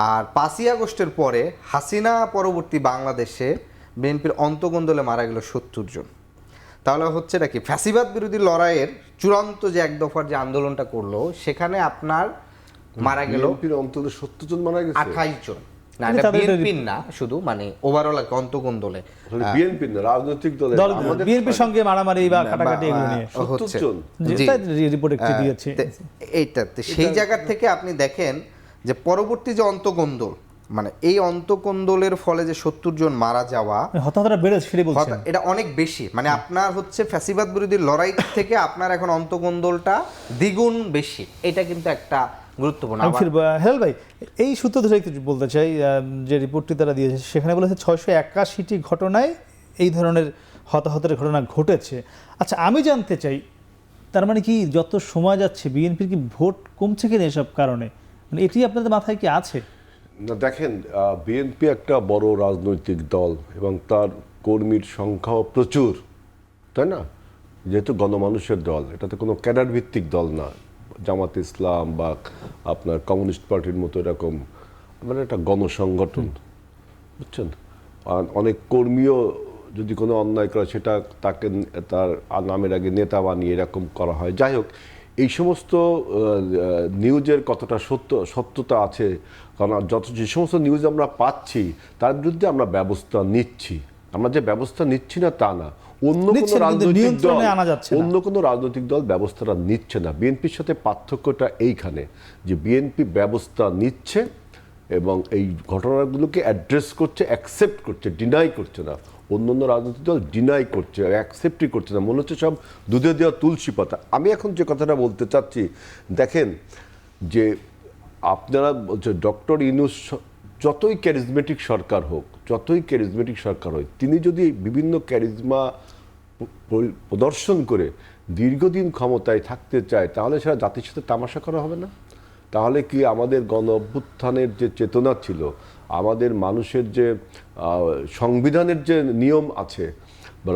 আর 5ই আগস্টের পরে হাসিনা পরবর্তী বাংলাদেশে বিএনপির অন্তঃকন্দলে মারা গেল 70 জন। তাহলে হচ্ছে নাকি ফ্যাসিবাদ বিরোধী লড়াইয়ের চূড়ান্ত যে এক দফার যে আন্দোলনটা করলো সেখানে আপনার মারা গেল বিএনপির অন্তত 70 জন মারা গেছে, 28 জন। না এটা বিএনপির না, শুধু মানে ওভারঅল অন্তঃকন্দলে বিএনপি না রাজনৈতিক দলের আমাদের বিএনপির সঙ্গে মারামারি বা কাটাকাটি এগুলো নিয়ে 70 জন রিপোর্ট একটি দিয়েছে। এইটাতে সেই জায়গা থেকে আপনি দেখেন যে পরবর্তী যে অন্তঃকন্দল, মানে এই অন্তঃকন্দলের ফলে যে 70 জন মারা যাওয়া, হতাহতরা বেড়েছে সেটাই বলছেন, এটা অনেক বেশি। মানে আপনার হচ্ছে ফ্যাসিবাদ বিরোধী লড়াই থেকে আপনার এখন অন্তঃকন্দলটা দ্বিগুণ বেশি। এটা কিন্তু একটা গুরুত্বপূর্ণ। হেল ভাই, এই সূত্র ধরে একটু বলতে চাই, যে রিপোর্টটি তারা দিয়েছে সেখানে বলেছে 681টি ঘটনায় এই ধরনের হতাহতের ঘটনা ঘটেছে। আচ্ছা, আমি জানতে চাই তার মানে কি যত সময় যাচ্ছে বিএনপির কি ভোট কমছে কিনা এসব কারণে, মানে এটি আপনাদের মাথায় কি আছে? না দেখেন, বিএনপি একটা বড় রাজনৈতিক দল এবং তার কর্মীর সংখ্যাও প্রচুর, তাই না? যেহেতু গণমানুষের দল, এটা তো কোনো ক্যাডার ভিত্তিক দল না, জামাত ইসলাম বা আপনার কমিউনিস্ট পার্টির মতো এরকম, মানে একটা গণসংগঠন, বুঝছেন? আর অনেক কর্মীও যদি কোনো অন্যায় করে সেটা তাকে তার নামের আগে নেতা বানিয়ে এরকম করা হয়। যাই হোক, এই সমস্ত নিউজের কতটা সত্যতা আছে, কারণ যে সমস্ত নিউজ আমরা পাচ্ছি তার বিরুদ্ধে আমরা ব্যবস্থা নিচ্ছি। আমরা যে ব্যবস্থা নিচ্ছি না তা না, অন্য কোনো রাজনৈতিক দল ব্যবস্থাটা নিচ্ছে না। বিএনপির সাথে পার্থক্যটা এইখানে যে বিএনপি ব্যবস্থা নিচ্ছে এবং এই ঘটনাগুলোকে অ্যাড্রেস করছে, অ্যাকসেপ্ট করছে, ডিনাই করছে না। অন্য রাজনৈতিক দল ডিনাই করছে, অ্যাকসেপ্টই করছে না, মনে হচ্ছে সব দুধে দেওয়া তুলসী পাতা। আমি এখন যে কথাটা বলতে চাচ্ছি, দেখেন যে আপনারা বলছে ডক্টর ইউনূস যতই ক্যারিজমেটিক সরকার হোক, তিনি যদি বিভিন্ন ক্যারিজমা প্রদর্শন করে দীর্ঘদিন ক্ষমতায় থাকতে চায় তাহলে সেটা জাতির সাথে তামাশা করা হবে না? তাহলে কি আমাদের গণ অভ্যুত্থানের যে চেতনা ছিল, আমাদের মানুষের যে সংবিধানের যে নিয়ম আছে,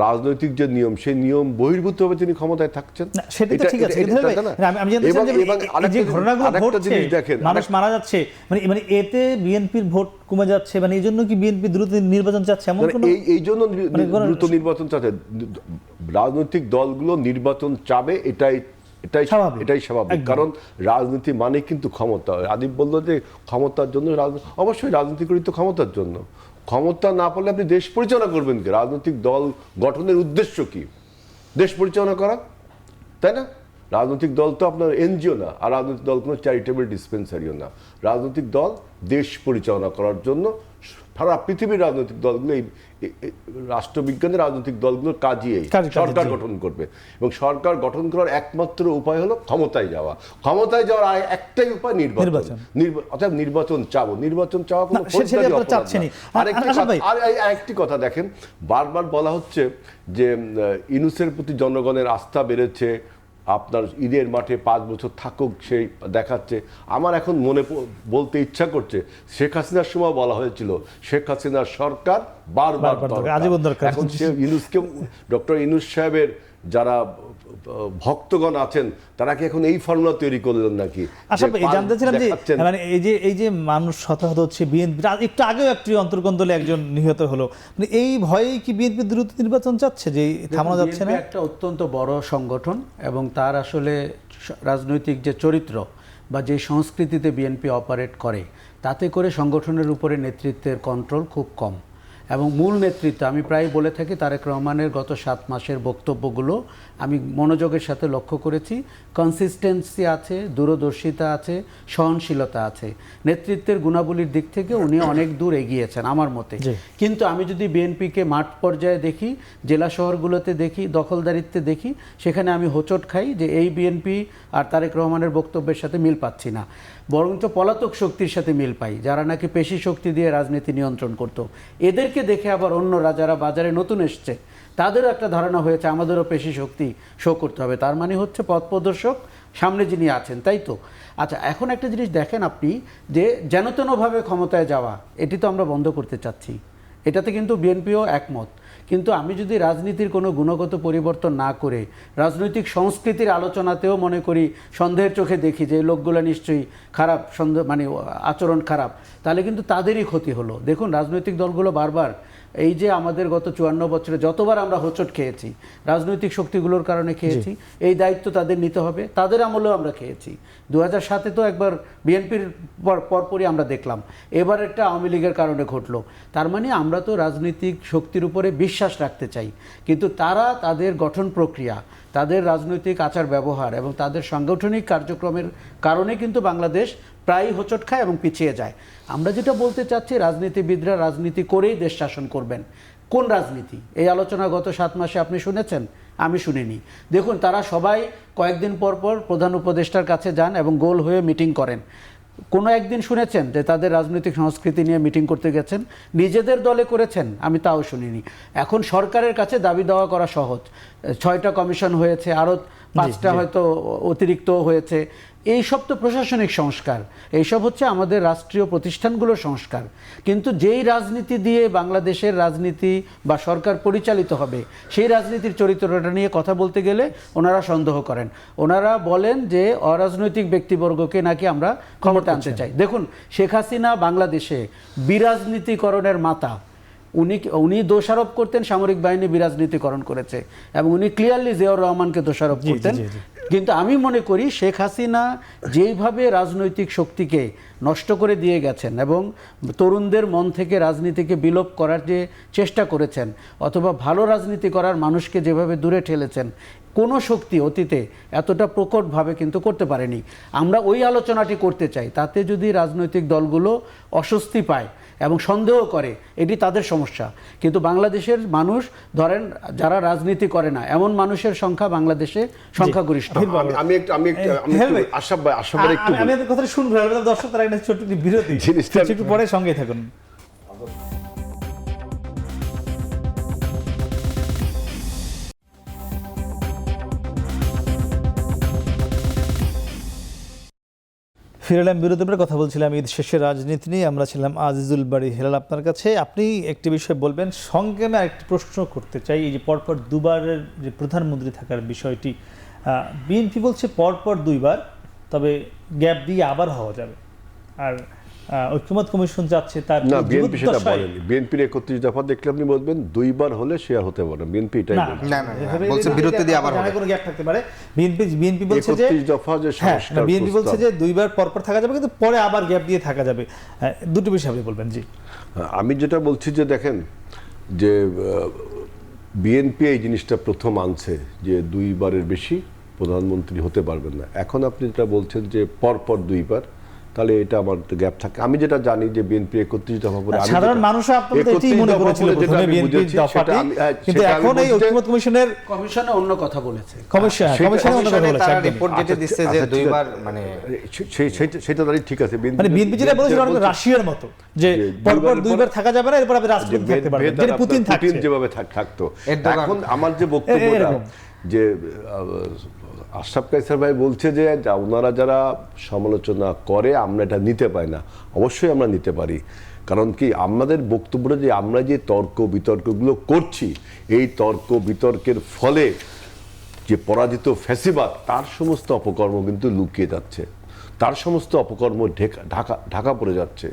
রাজনৈতিক যে নিয়ম, সেই নিয়ম বহির্ভূতভাবে তিনি ক্ষমতায় থাকছেন? মানুষ মারা যাচ্ছে, মানে এতে বিএনপির ভোট কমে যাচ্ছে, মানে এই জন্য কি বিএনপি দ্রুত নির্বাচন চাচ্ছে? এই জন্য দ্রুত নির্বাচন চাচ্ছে, রাজনৈতিক দলগুলো নির্বাচন চাবে, এটাই স্বাভাবিক। কারণ রাজনীতি মানে কিন্তু ক্ষমতা। আদিব বলল যে ক্ষমতার জন্য, অবশ্যই রাজনীতি করি তো ক্ষমতার জন্য। ক্ষমতা না পারলে আপনি দেশ পরিচালনা করবেন কি? রাজনৈতিক দল গঠনের উদ্দেশ্য কি? দেশ পরিচালনা করা, তাই না? রাজনৈতিক দল তো আপনার এনজিও না, আর রাজনৈতিক দল কোনো চ্যারিটেবল ডিসপেন্সারিও না। রাজনৈতিক দল দেশ পরিচালনা করার জন্য সারা পৃথিবীর রাজনৈতিক দলগুলো এই রাষ্ট্রবিজ্ঞানের রাজনৈতিক দলগুলোর কাজই এই কাজই, সরকার জি। গঠন করবে, এবং সরকার গঠন করার একমাত্র উপায় হলো ক্ষমতায় যাওয়া। ক্ষমতায় যাওয়ার একটাই উপায় নির্বাচন। অর্থাৎ নির্বাচন চাওয়া কোনো না, সেটা ফৌজদারি আপনারা অপরাধ চাচ্ছেনই। না। আশা ভাই, আরেকটি কথা দেখেন, বারবার বলা হচ্ছে যে ইউনূসের প্রতি জনগণের আস্থা বেড়েছে, আপনার ঈদের মাঠে 5 বছর থাকুক সেই দেখাচ্ছে। আমার এখন বলতে ইচ্ছা করছে, শেখ হাসিনার সময় বলা হয়েছিল শেখ হাসিনার সরকার বারবার দরকার। আজীবন দরকার। এখন সে ইউনূসকে, ডক্টর ইউনূস সাহেবের যারা ভক্তগণ আছেন তারা কি এখন এই ফর্মুলা তৈরি করলেন নাকি? আচ্ছা, জানতে চাইলাম যে দেখাচ্ছেন। মানে এই যে মানুষ হতাহত হচ্ছে, বিএনপি একটু আগেও একটি অন্তর্কন্দলে একজন নিহত হলো, মানে এই ভয়েই কি বিএনপি দ্রুত নির্বাচন চাচ্ছে, যে থামানো যাচ্ছে না? বিএনপি একটা অত্যন্ত বড় সংগঠন এবং তার আসলে রাজনৈতিক যে চরিত্র বা যে সংস্কৃতিতে বিএনপি অপারেট করে, তাতে করে সংগঠনের উপরে নেতৃত্বের কন্ট্রোল খুব কম। এবং মূল নেতৃত্ব, আমি প্রায় বলে থাকি, তারেক রহমানের গত 7 মাসের বক্তব্যগুলো আমি মনোযোগের সাথে লক্ষ্য করেছি। কনসিস্টেন্সি আছে, দূরদর্শিতা আছে, সহনশীলতা আছে। নেতৃত্বের গুণাবলীর দিক থেকে উনি অনেক দূর এগিয়েছেন আমার মতে। কিন্তু আমি যদি বিএনপিকে মাঠ পর্যায়ে দেখি, জেলা শহরগুলোতে দেখি, দখলদারিত্বে দেখি, সেখানে আমি হোঁচট খাই যে এই বিএনপি আর তারেক রহমানের বক্তব্যের সাথে মিল পাচ্ছি না। বরঞ্চ পলাতক শক্তির সাথে মিল পাই, যারা নাকি পেশি শক্তি দিয়ে রাজনীতি নিয়ন্ত্রণ করত। এদেরকে দেখে আবার অন্যরা যারা বাজারে নতুন এসছে, তাদেরও একটা ধারণা হয়েছে আমাদেরও পেশি শক্তি শো করতে হবে। তার মানে হচ্ছে পথ প্রদর্শক সামনে যিনি আছেন, তাই তো? আচ্ছা, এখন একটা জিনিস দেখেন আপনি, যে যেনতেনভাবে ক্ষমতায় যাওয়া, এটি তো আমরা বন্ধ করতে চাচ্ছি, এটাতে কিন্তু বিএনপিও একমত। কিন্তু আমি যদি রাজনীতির কোনো গুণগত পরিবর্তন না করে রাজনৈতিক সংস্কৃতির আলোচনাতেও মনে করি, সন্দেহের চোখে দেখি যে লোকগুলো নিশ্চয়ই খারাপ, মানে আচরণ খারাপ, তাহলে কিন্তু তাদেরই ক্ষতি হলো। দেখুন, রাজনৈতিক দলগুলো বারবার এই যে আমাদের গত 54 বছরে যতবার আমরা হোঁচট খেয়েছি, রাজনৈতিক শক্তিগুলোর কারণে খেয়েছি, এই দায়িত্ব তাদের নিতে হবে। তাদের আমলেও আমরা খেয়েছি। 2007-এ তো একবার বিএনপির পরপরই আমরা দেখলাম, এবার একটা আওয়ামী লীগের কারণে ঘটলো। তার মানে আমরা তো রাজনৈতিক শক্তির উপরে বিশ্বাস রাখতে চাই, কিন্তু তারা তাদের গঠন প্রক্রিয়া, তাদের রাজনৈতিক আচার ব্যবহার এবং তাদের সাংগঠনিক কার্যক্রমের কারণে কিন্তু বাংলাদেশ প্রায়ই হোঁচট খায় এবং পিছিয়ে যায়। আমরা যেটা বলতে চাচ্ছি, রাজনীতিবিদরা রাজনীতি করেই দেশ শাসন করবেন। কোন রাজনীতি? এই আলোচনা গত 7 মাসে আপনি শুনেছেন? আমি শুনিনি। দেখুন, তারা সবাই কয়েকদিন পর পর প্রধান উপদেষ্টার কাছে যান এবং গোল হয়ে মিটিং করেন। কোনো একদিন শুনেছেন যে তাদের রাজনৈতিক সংস্কৃতি নিয়ে মিটিং করতে গেছেন? নিজেদের দলে করেছেন? আমি তাও শুনিনি। এখন সরকারের কাছে দাবি দেওয়া করা সহজ, 6টা কমিশন হয়েছে, আরও 5টা হয়তো অতিরিক্ত হয়েছে। এইসব তো প্রশাসনিক সংস্কার, এইসব হচ্ছে আমাদের রাষ্ট্রীয় প্রতিষ্ঠানগুলোর সংস্কার। কিন্তু যেই রাজনীতি দিয়ে বাংলাদেশের রাজনীতি বা সরকার পরিচালিত হবে, সেই রাজনীতির চরিত্রটা নিয়ে কথা বলতে গেলে ওনারা সন্দেহ করেন। ওনারা বলেন যে অরাজনৈতিক ব্যক্তিবর্গকে নাকি আমরা ক্ষমতা আনতে চাই। দেখুন, শেখ হাসিনা বাংলাদেশে বিরাজনীতিকরণের মাতা। উনি দোষারোপ করতেন সামরিক বাহিনী বিরাজনীতিকরণ করেছে, এবং উনি ক্লিয়ারলি জিয়াউর রহমানকে দোষারোপ করতেন। কিন্তু আমি মনে করি শেখ হাসিনা যেইভাবে রাজনৈতিক শক্তিকে নষ্ট করে দিয়ে গেছেন এবং তরুণদের মন থেকে রাজনীতিকে বিলোপ করার যে চেষ্টা করেছেন, অথবা ভালো রাজনীতি করার মানুষকে যেভাবে দূরে ঠেলেছেন, কোনো শক্তি অতীতে এতটা প্রকটভাবে কিন্তু করতে পারেনি। আমরা ওই আলোচনাটি করতে চাই। তাতে যদি রাজনৈতিক দলগুলো অস্বস্তি পায় এবং সন্দেহ করে, এটি তাদের সমস্যা। কিন্তু বাংলাদেশের মানুষ, ধরেন যারা রাজনীতি করে না, এমন মানুষের সংখ্যা বাংলাদেশে সংখ্যাগরিষ্ঠ। আমি কথাটা শুনবো, দর্শক তারা একটা ছোট্ট বিরতি, একটু পরে সঙ্গে থাকুন। ফিরলাম বিরতির পরে, কথা বলছিলাম ঈদ শেষের রাজনীতি নিয়ে। আমরা ছিলাম আজিজুল বাড়ি হেলাল আপনার কাছে। আপনি একটি বিষয় বলবেন, সঙ্গে আমি আরেকটি প্রশ্ন করতে চাই। এই যে পরপর দুবারের যে প্রধানমন্ত্রী থাকার বিষয়টি, বিএনপি বলছে পরপর 2বার, তবে গ্যাপ দিয়ে আবার হওয়া যাবে। আর ঐক্যমত কমিশন যাচ্ছে তার না, বিএনপি সেটা বলেনি। বিএনপির 31 দফা দেখলে আপনি বলবেন 2বার হলে সে আর হতে পারে। বিএনপি এটাই বলে না, বলছে বিরতি দিয়ে আবার হবে। কোনো গ্যাপ থাকতে পারে। বিএনপি বলছে যে 31 দফা যে সংস্কার, বিএনপি বলছে যে 2বার পরপর থাকা যাবে, কিন্তু পরে আবার গ্যাপ দিয়ে থাকা যাবে। দুটো বিষয় আপনি বলবেন। জি, আমি যেটা বলছি যে দেখেন, যে বিএনপি এই জিনিসটা প্রথম আনছে যে 2বারের বেশি প্রধানমন্ত্রী হতে পারবেন না। এখন আপনি যেটা বলছেন যে পরপর 2বার, তাহলে এটা আমার গ্যাপ থাকে। আমি যেটা জানি যে বিএনপি 31 দফা করে, আমি সাধারণ যেটা- মানুষও আপনাদের তো এটাই 31 মনে দফা করেছিল করে যেটা প্রথমে আমি বিএনপির বুঝেছি, দফাটি, সেটা আমি- হ্যাঁ, কিন্তু সেটা আমি এখন এই বুঝতে- ঐক্যমত কমিশনের কমিশনে অন্য কথা বলেছে। কমিশনে অন্য কথা কমিশনে বলেছে তারা একদম। রিপোর্ট যেটা আচ্ছা, দিচ্ছে যে আচ্ছা, ঠিক দুইবার আছে। মানে সেটা দাঁড়িয়ে ঠিক আছে। মানে বিএনপি যেটা বলেছিল অনেক রাশিয়ার মতো যে পরপর দুইবার থাকা যাবে না, এরপর আপনি রাষ্ট্রপতি থাকতে পারবেন, যেটা পুতিন থাকছে। যেভাবে থাকতো। এরদোগান। এখন আমার যে বক্তব্যটা এরকম। যে আশরাফ কায়সার ভাই বলছে যে ওনারা যারা সমালোচনা করে আমরা এটা নিতে পারি না, অবশ্যই আমরা নিতে পারি। কারণ কি আমাদের বক্তব্যটা যে আমরা যে তর্ক বিতর্কগুলো করছি, এই তর্ক বিতর্কের ফলে যে পরাজিত ফ্যাসিবাদ তার সমস্ত অপকর্ম কিন্তু লুকিয়ে যাচ্ছে, তার সমস্ত অপকর্ম ঢাকা পড়ে যাচ্ছে।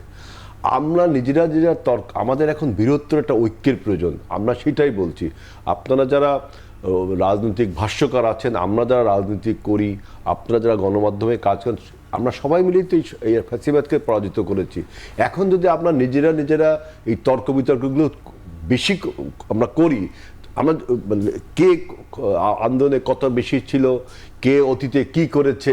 আমরা নিজেরা তর্ক, আমাদের এখন বৃহত্তর একটা ঐক্যের প্রয়োজন, আমরা সেটাই বলছি। আপনারা যারা রাজনৈতিক ভাষ্যকার আছেন, আমরা যারা রাজনীতি করি, আপনারা যারা গণমাধ্যমে কাজ করেন, আমরা সবাই মিলেই তো এই ফ্যাসিবাদকে পরাজিত করেছি। এখন যদি আমরা নিজেরা এই তর্ক বিতর্কগুলো বেশি আমরা করি, আমরা কে আন্দোলনে কত বেশি ছিল, কে অতীতে কি করেছে,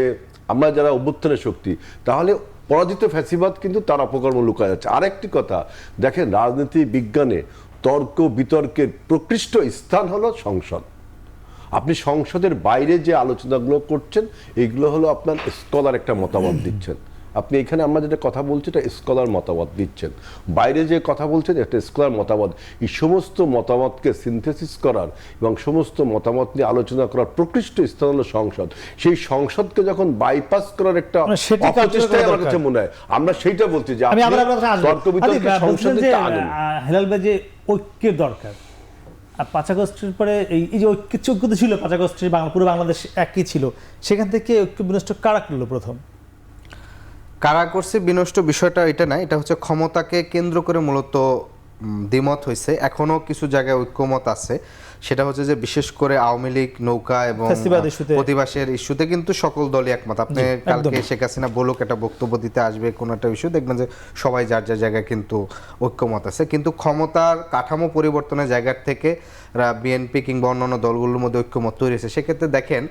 আমরা যারা অভ্যুত্থানের শক্তি, তাহলে পরাজিত ফ্যাসিবাদ কিন্তু তার অপকর্ম লুকায় যাচ্ছে। আরেকটি কথা দেখেন, রাজনীতি বিজ্ঞানে তর্ক বিতর্কের প্রকৃষ্ট স্থান হলো সংসদ। আপনি সংসদের বাইরে যে আলোচনাগুলো করছেন, এইগুলো হলো আপনার স্কলার একটা মতামত দিচ্ছেন। আপনি এখানে আমরা যেটা কথা বলছি এটা স্কলার মতামত দিচ্ছেন, বাইরে যে কথা বলছেন একটা স্কলার মতামত। এই সমস্ত মতামতকে সিনথেসিস করার এবং সমস্ত মতামত নিয়ে আলোচনা করার প্রকৃষ্ট স্থান হলো সংসদ। সেই সংসদকে যখন বাইপাস করার একটা সেটি অপচেষ্টাই আমার কাছে মনে হয়। আমরা সেইটা বলছি যে আমি আপনি আবার আপনার কাছে আসবো। তর্ক বিতর্কে আপনি বলছিলেন সংসদে যে আনুন। হেলাল ভাই যে ঐক্যের দরকার, আর 5 আগস্টের পরে এই যে ঐক্য তো ছিল, 5 আগস্টের পুরো বাংলাদেশ একই ছিল, সেখান থেকে ঐক্য বিনষ্ট কারা করলো প্রথম? কারা করছে বিনষ্ট বিষয়টা এটা না, এটা হচ্ছে ক্ষমতাকে কেন্দ্র করে মূলত দ্বিমত হয়েছে। এখনো কিছু জায়গায় ঐক্যমত আছে, সেটা হচ্ছে যে বিশেষ করে আওয়ামী লীগ, নৌকা এবং ফ্যাসিবাদ ইস্যুতে। প্রতিবাসের ইস্যুতে কিন্তু সকল দলই একমত। আপনি কালকে একদম। শেখ হাসিনা বলুক একটা বক্তব্য দিতে আসবে কোনো একটা ইস্যু, দেখবেন যে সবাই যার যার জায়গায় কিন্তু ঐক্যমত আছে। কিন্তু ক্ষমতার কাঠামো পরিবর্তনের জায়গার থেকে বিএনপি কিংবা অন্যান্য দলগুলোর মধ্যে ঐক্যমত তৈরি হয়েছে। সেক্ষেত্রে দেখেন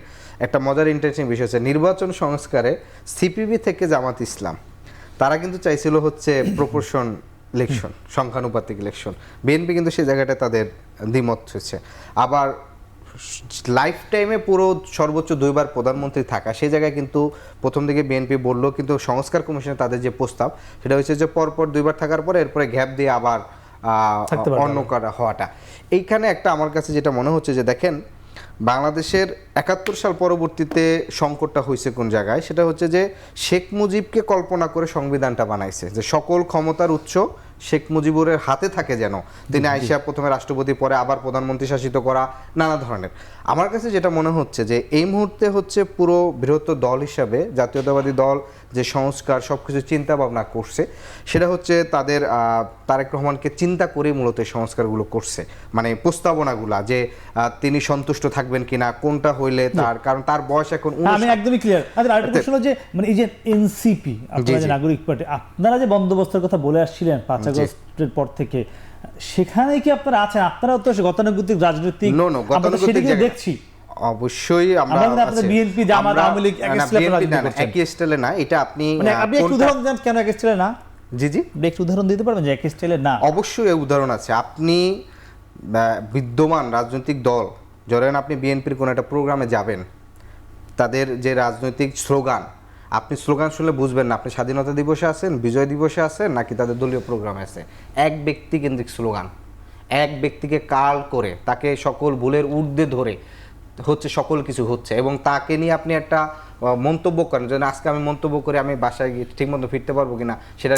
একটা মজার ইন্টারেস্টিং বিষয় হচ্ছে নির্বাচন সংস্কারে সিপিবি থেকে জামাত ইসলাম তারা কিন্তু চাইছিল হচ্ছে প্রপোর্শন ইলেকশন, সংখ্যানুপাতিক ইলেকশন। বিএনপি কিন্তু সেই জায়গাটায় তাদের দ্বিমত হয়েছে। আবার লাইফ টাইমে পুরো সর্বোচ্চ 2 বার প্রধানমন্ত্রী থাকা, সেই জায়গায় কিন্তু প্রথম দিকে বিএনপি বললো, কিন্তু সংস্কার কমিশনে তাদের যে প্রস্তাব সেটা হচ্ছে যে পরপর 2 বার থাকার পরে এরপরে গ্যাপ দিয়ে আবার থাকতে পারবে অন্য করা হওয়াটা। এইখানে একটা আমার কাছে যেটা মনে হচ্ছে যে দেখেন বাংলাদেশের 71 সাল পরবর্তীতে সংকটটা হয়েছে কোন জায়গায়, সেটা হচ্ছে যে শেখ মুজিবকে কল্পনা করে সংবিধানটা বানাইছে যে সকল ক্ষমতার উৎস শেখ মুজিবুরের হাতে থাকে, যেন তিনি আইসা প্রথমে রাষ্ট্রপতি পরে আবার প্রধানমন্ত্রী শাসিত করা, নানা ধরনের। আমার কাছে যেটা মনে হচ্ছে যে এই মুহূর্তে হচ্ছে পুরো বৃহত্তর দল হিসাবে জাতীয়তাবাদী দল যে সংস্কার সবকিছু চিন্তা ভাবনা করছে, সেটা হচ্ছে তাদের তারেক রহমানকে চিন্তা করে মূলত এই সংস্কারগুলো করছে, মানে প্রস্তাবনাগুলা যে তিনি সন্তুষ্ট থাকবেন কিনা, কোনটা হইলে তার, কারণ তার বয়স এখন আমি একদমই ক্লিয়ার। আরেকটা প্রশ্ন হলো যে মানে এই যে এনসিপি, আপনারা যে নাগরিক পার্টি, আপনারা যে বন্দোবস্তের কথা বলে আসছিলেন 5 আগস্টের পর থেকে, সেখানে কি আপনারা আছেন? আপনারাও তো গতানুগতিক রাজনৈতিক, আমরা তো সেটাকে দেখছি। অবশ্যই আমরা আপনাদের বিএনপি, জামাত, আওয়ামী লীগ একই স্টেলে রাজনীতি করছেন। একই স্টাইলে না, এটা আপনি মানে আপনি একটু উদাহরণ দেন কেন একই স্টেলে না? জি জি একটু উদাহরণ দিতে পারবেন যে একই স্টাইলে না? অবশ্যই এই উদাহরণ আছে। আপনি বিদ্যমান রাজনৈতিক দল, ধরেন আপনি বিএনপির কোনো একটা প্রোগ্রামে যাবেন, তাদের যে রাজনৈতিক স্লোগান, আপনি স্লোগান শুনলে বুঝবেন না আপনি স্বাধীনতা দিবসে আছেন, বিজয় দিবসে আছেন, নাকি তাদের দলীয় প্রোগ্রামে আছে। এক ব্যক্তি কেন্দ্রিক স্লোগান, এক ব্যক্তিকে কাল করে তাকে সকল ভুলের ঊর্ধ্বে ধরে হচ্ছে সকল কিছু হচ্ছে, এবং তাকে নিয়ে আপনি একটা মন্তব্য করেন যে আজকে আমি মন্তব্য করে আমি বাসায় গিয়ে ঠিকমতো ফিরতে পারবো কিনা, সেটা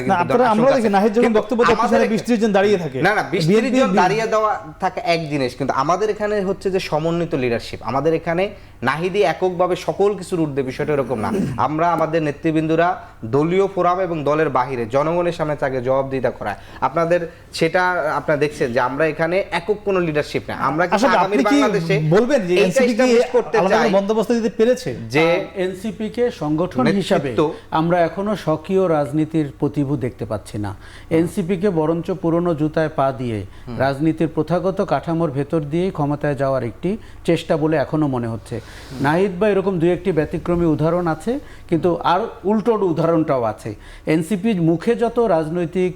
আমরা দেখি নাহিদ যখন বক্তব্য দেয় পিছনে 20-30 জন দাঁড়িয়ে থাকে। না 20-30 জন দাঁড়িয়ে দেওয়া থাকে এক জিনিস, কিন্তু আমাদের এখানে হচ্ছে যে সমন্বিত লিডারশিপ। আমাদের এখানে নাহিদি এককভাবে সকল কিছুর ঊর্ধ্বে, বিষয়টা এরকম না। আমরা আমাদের নেতৃবৃন্দরা দলীয় ফোরাম এবং দলের বাহিরে জনগণের সামনে তাকে জবাবদিহিতা করায়। আপনাদের সেটা আপনারা দেখছেন যে আমরা এখানে একক কোনো লিডারশিপ না। আমরা কি আগামী বাংলাদেশে বলবেন যে এনসিপি কি করতে চাই বন্দোবস্ত দিতে পেরেছে যে এনসিপিকে সংগঠন হিসাবে নেতৃত্ব- আমরা এখনো স্বকীয় রাজনীতির প্রতিভূ দেখতে পাচ্ছি না। এনসিপিকে বরঞ্চ পুরনো জুতায় পা দিয়ে রাজনীতির প্রথাগত কাঠামোর ভেতর দিয়েই ক্ষমতায় যাওয়ার একটি চেষ্টা বলে এখনো মনে হচ্ছে। নাহিদ বা এরকম দুই একটি ব্যতিক্রমী উদাহরণ আছে, কিন্তু আর উল্টোর উদাহরণটাও আছে। এনসিপি মুখে যত রাজনৈতিক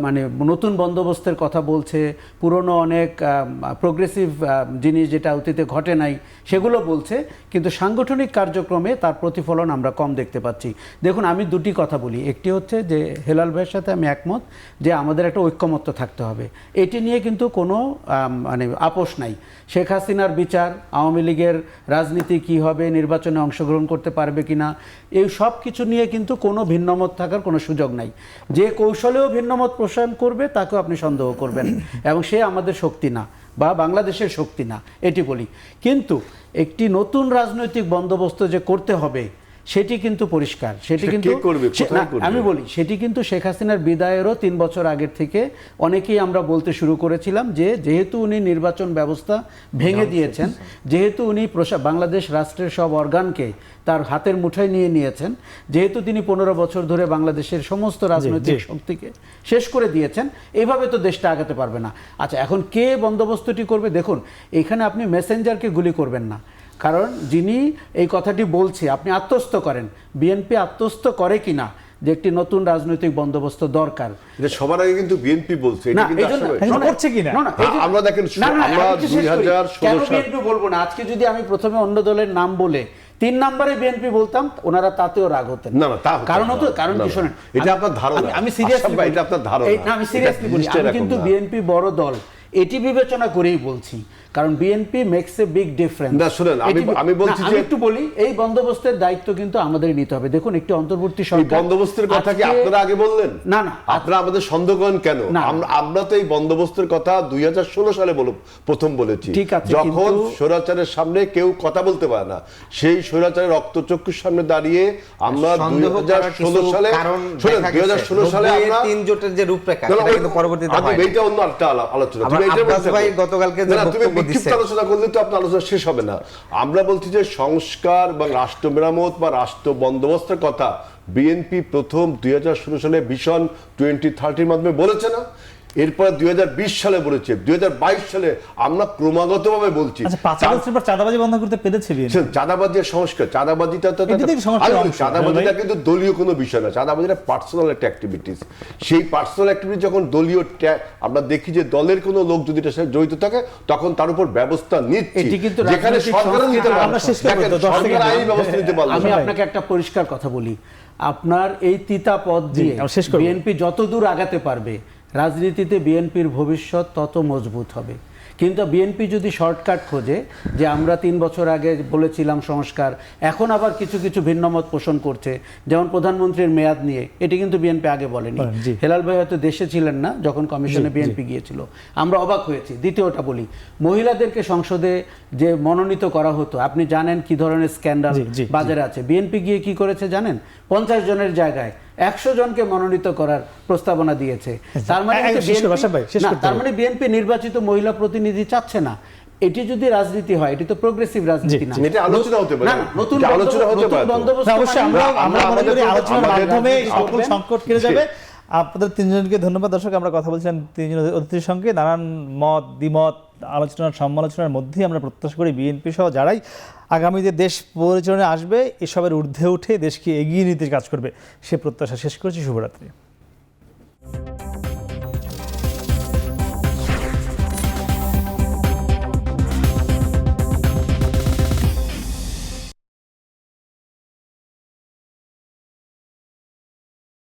মানে নতুন বন্দোবস্তের কথা বলছে, পুরনো অনেক প্রোগ্রেসিভ জিনিস যেটা অতীতে ঘটে নাই সেগুলো বলছে, কিন্তু সাংগঠনিক কার্যক্রমে তার প্রতিফলন আমরা কম দেখতে পাচ্ছি। দেখুন, আমি দুটি কথা বলি। একটি হচ্ছে যে হেলাল ভাইয়ের সাথে আমি একমত যে আমাদের একটা ঐক্যমত্য থাকতে হবে, এটি নিয়ে কিন্তু কোনো মানে আপোষ নাই। শেখ হাসিনার বিচার, আওয়ামী লীগের রাজনীতি কি হবে, নির্বাচনে অংশগ্রহণ করতে পারবে কিনা, এই সব কিছু নিয়ে কিন্তু কোনো ভিন্নমত থাকার কোনো সুযোগ নাই। যে কৌশলেও ভিন্নমত পোষণ করবে তাকেও আপনি সন্দেহ করবেন, এবং সে আমাদের শক্তি না বা বাংলাদেশের শক্তি না, এটি বলি। কিন্তু একটি নতুন রাজনৈতিক বন্দোবস্ত যে করতে হবে সেটি কিন্তু পরিষ্কার, সেটি কে কিন্তু করবে? কোথায় না, করবে? আমি বলি সেটি কিন্তু শেখ হাসিনার বিদায়েরও 3 বছর আগের থেকে অনেকেই আমরা বলতে শুরু করেছিলাম যে যেহেতু উনি নির্বাচন ব্যবস্থা ভেঙে দিয়েছেন, যেহেতু উনি বাংলাদেশ রাষ্ট্রের সব অর্গানকে তার হাতের মুঠোয় নিয়ে নিয়েছেন, যেহেতু তিনি 15 বছর ধরে বাংলাদেশের সমস্ত রাজনৈতিক শক্তিকে শেষ করে দিয়েছেন, এইভাবে তো দেশটা আগাতে পারবে না। আচ্ছা, এখন কে বন্দোবস্তটি করবে? দেখুন, এখানে আপনি মেসেঞ্জারকে গুলি করবেন না, কারণ যিনি এই কথাটি বলছে আপনি আত্মস্থ করেন। বিএনপি আত্মস্থ করে কিনা যে একটি নতুন রাজনৈতিক বন্দোবস্ত দরকার, এটা সবার আগে কিন্তু বিএনপি বলছে, এটা না, কিন্তু এই জন্য- আসলে- এখন করছে কিনা? না, না, এই যে- আমরা দেখেন, না, না, আমরা আমি একটু শেষ করি। 2016 কেন সাল- বিএনপি বলবো না? আজকে যদি আমি প্রথমে অন্য দলের নাম বলে 3 নম্বরে বিএনপি বলতাম, ওনারা তাতেও রাগ হতেন। না, না, তা হতো কারণ না। হতো, কারণ না, কি না। শোনেন, এটা আপনার ধারণা। আমি সিরিয়াসলি আশরাফ ভাই, এটা আপনার ধারণা। আমি সিরিয়াসলি বলি, এটা আমি এরকম কিন্তু না। বিএনপি বড় দল এটি বিবেচনা করেই বলছি, কারণ BNP makes a big difference. না, শুনেন, আমি বলছি আমি যে- একটু বলি, এই বন্দোবস্তের দায়িত্ব কিন্তু আমাদেরই নিতে হবে। দেখুন, একটি অন্তর্বর্তী এই সরকার বন্দোবস্তের কথা কি আজকে- আপনারা আগে বললেন? না, না, আপনারা আমাদের সন্দেহ করেন কেন? না। আমরা তো এই বন্দোবস্তের কথা 2016 সালে প্রথম বলেছি, ঠিক আছে, যখন কিন্তু- স্বৈরাচারের সামনে কেউ কথা বলতে পারে না, সেই স্বৈরাচারের রক্তচক্ষুর সামনে দাঁড়িয়ে আমরা সন্দেহ করার 2016 কিছু সালে, কারণ শুনেন, দেখা গেছে। 2016 সালে 90 আমরা 3 জোটের যে রূপরেখা না, না, সেটা ওই- কিন্তু পরবর্তীতে আমি হয় না। এইটা অন্য একটা আলোচনা। আবার তুমি এইটা আব্বাস বলতে ভাই পারো। গতকালকে যে না, তুমি বক্তব্য বিক্ষিপ্ত দিচ্ছেন। আলোচনা করলে তো আপনার আলোচনা শেষ হবে না। আমরা বলছি যে সংস্কার বা রাষ্ট্র মেরামত বা রাষ্ট্র বন্দোবস্তের কথা বিএনপি প্রথম 2016 সালে ভিশন 2030 মাধ্যমে বলেছে না? এরপর 2020 সালে বলেছে, 2022 সালে আমরা ক্রমাগতভাবে বলছি। আচ্ছা, 5 বছর পর চাঁদাবাজি বন্ধ করতে পেরেছে বিএনপি? চাঁদাবাজির সংস্কার, চাঁদাবাজিটা তো এটা তো সংস্কারের অংশ, চাঁদাবাজিটা কিন্তু দলীয় কোনো বিষয় না, চাঁদাবাজিটা পার্সোনাল একটা অ্যাক্টিভিটিস। সেই পার্সোনাল অ্যাক্টিভিটি যখন দলীয় আমরা দেখি যে দলের কোনো লোক যদি এটার সাথে জড়িত থাকে, তখন তার উপর ব্যবস্থা নিচ্ছি, এটি কিন্তু যেখানে রাজনৈতিক সরকার নিতে সংস্কৃতি। পারে। আমরা শেষ করবো তো, 10 সরকার সেকেন্ড। আইনি ব্যবস্থা নিতে পারলো আমি না। আপনাকে একটা পরিষ্কার কথা বলি, আপনার এই তিতা পথ দিয়ে আমরা শেষ করব। বিএনপি যত দূর আগাতে পারবে, রাজনীতিতে বিএনপির ভবিষ্যৎ তত মজবুত হবে। কিন্তু বিএনপি যদি শর্টকাট খোঁজে যে আমরা 3 বছর আগে বলেছিলাম সংস্কার, এখন আবার কিছু কিছু ভিন্নমত পোষণ করছে, যেমন প্রধানমন্ত্রীর মেয়াদ নিয়ে, এটি কিন্তু বিএনপি আগে বলেনি। জি। হেলাল ভাই হয়তো দেশে ছিলেন না যখন কমিশনে বিএনপি গিয়েছিল, আমরা অবাক হয়েছি। দ্বিতীয়টা বলি, মহিলাদেরকে সংসদে যে মনোনীত করা হতো, আপনি জানেন কি ধরনের স্ক্যান্ডাল জি, বাজারে আছে। বিএনপি গিয়ে কি করেছে জানেন? 50 জনের জায়গায় 100 জনকে মনোনীত করার প্রস্তাবনা দিয়েছে। তার মানে শেষ BNP করবো, আশরাফ ভাই, শেষ না, করতে তার হবে। মানে বিএনপি নির্বাচিত মহিলা প্রতিনিধি চাচ্ছে না। এটি যদি রাজনীতি হয়, এটি তো প্রোগ্রেসিভ রাজনীতি না। এটা আলোচনা হতে পারে। না, না, নতুন এটা আলোচনা হতে পারে তো। বন্দোবস্ত না, অবশ্যই মানে- আমরা মনে করি আলোচনার আমাদের মাধ্যমে রাজনীতি সকল করবেন। সংকট কেটে যাবে। আপনাদের 3 জনকে ধন্যবাদ। দর্শক, আমরা কথা বলছিলাম 3 জন অতিথির সঙ্গে। নানান মত দ্বিমত আলোচনার সমালোচনার মধ্যেই আমরা প্রত্যাশা করি বিএনপি সহ যারাই আগামীতে দেশ পরিচালনায় আসবে, এসবের ঊর্ধ্বে উঠে দেশকে এগিয়ে নিতে কাজ করবে, সে প্রত্যাশা শেষ করছি। শুভরাত্রি।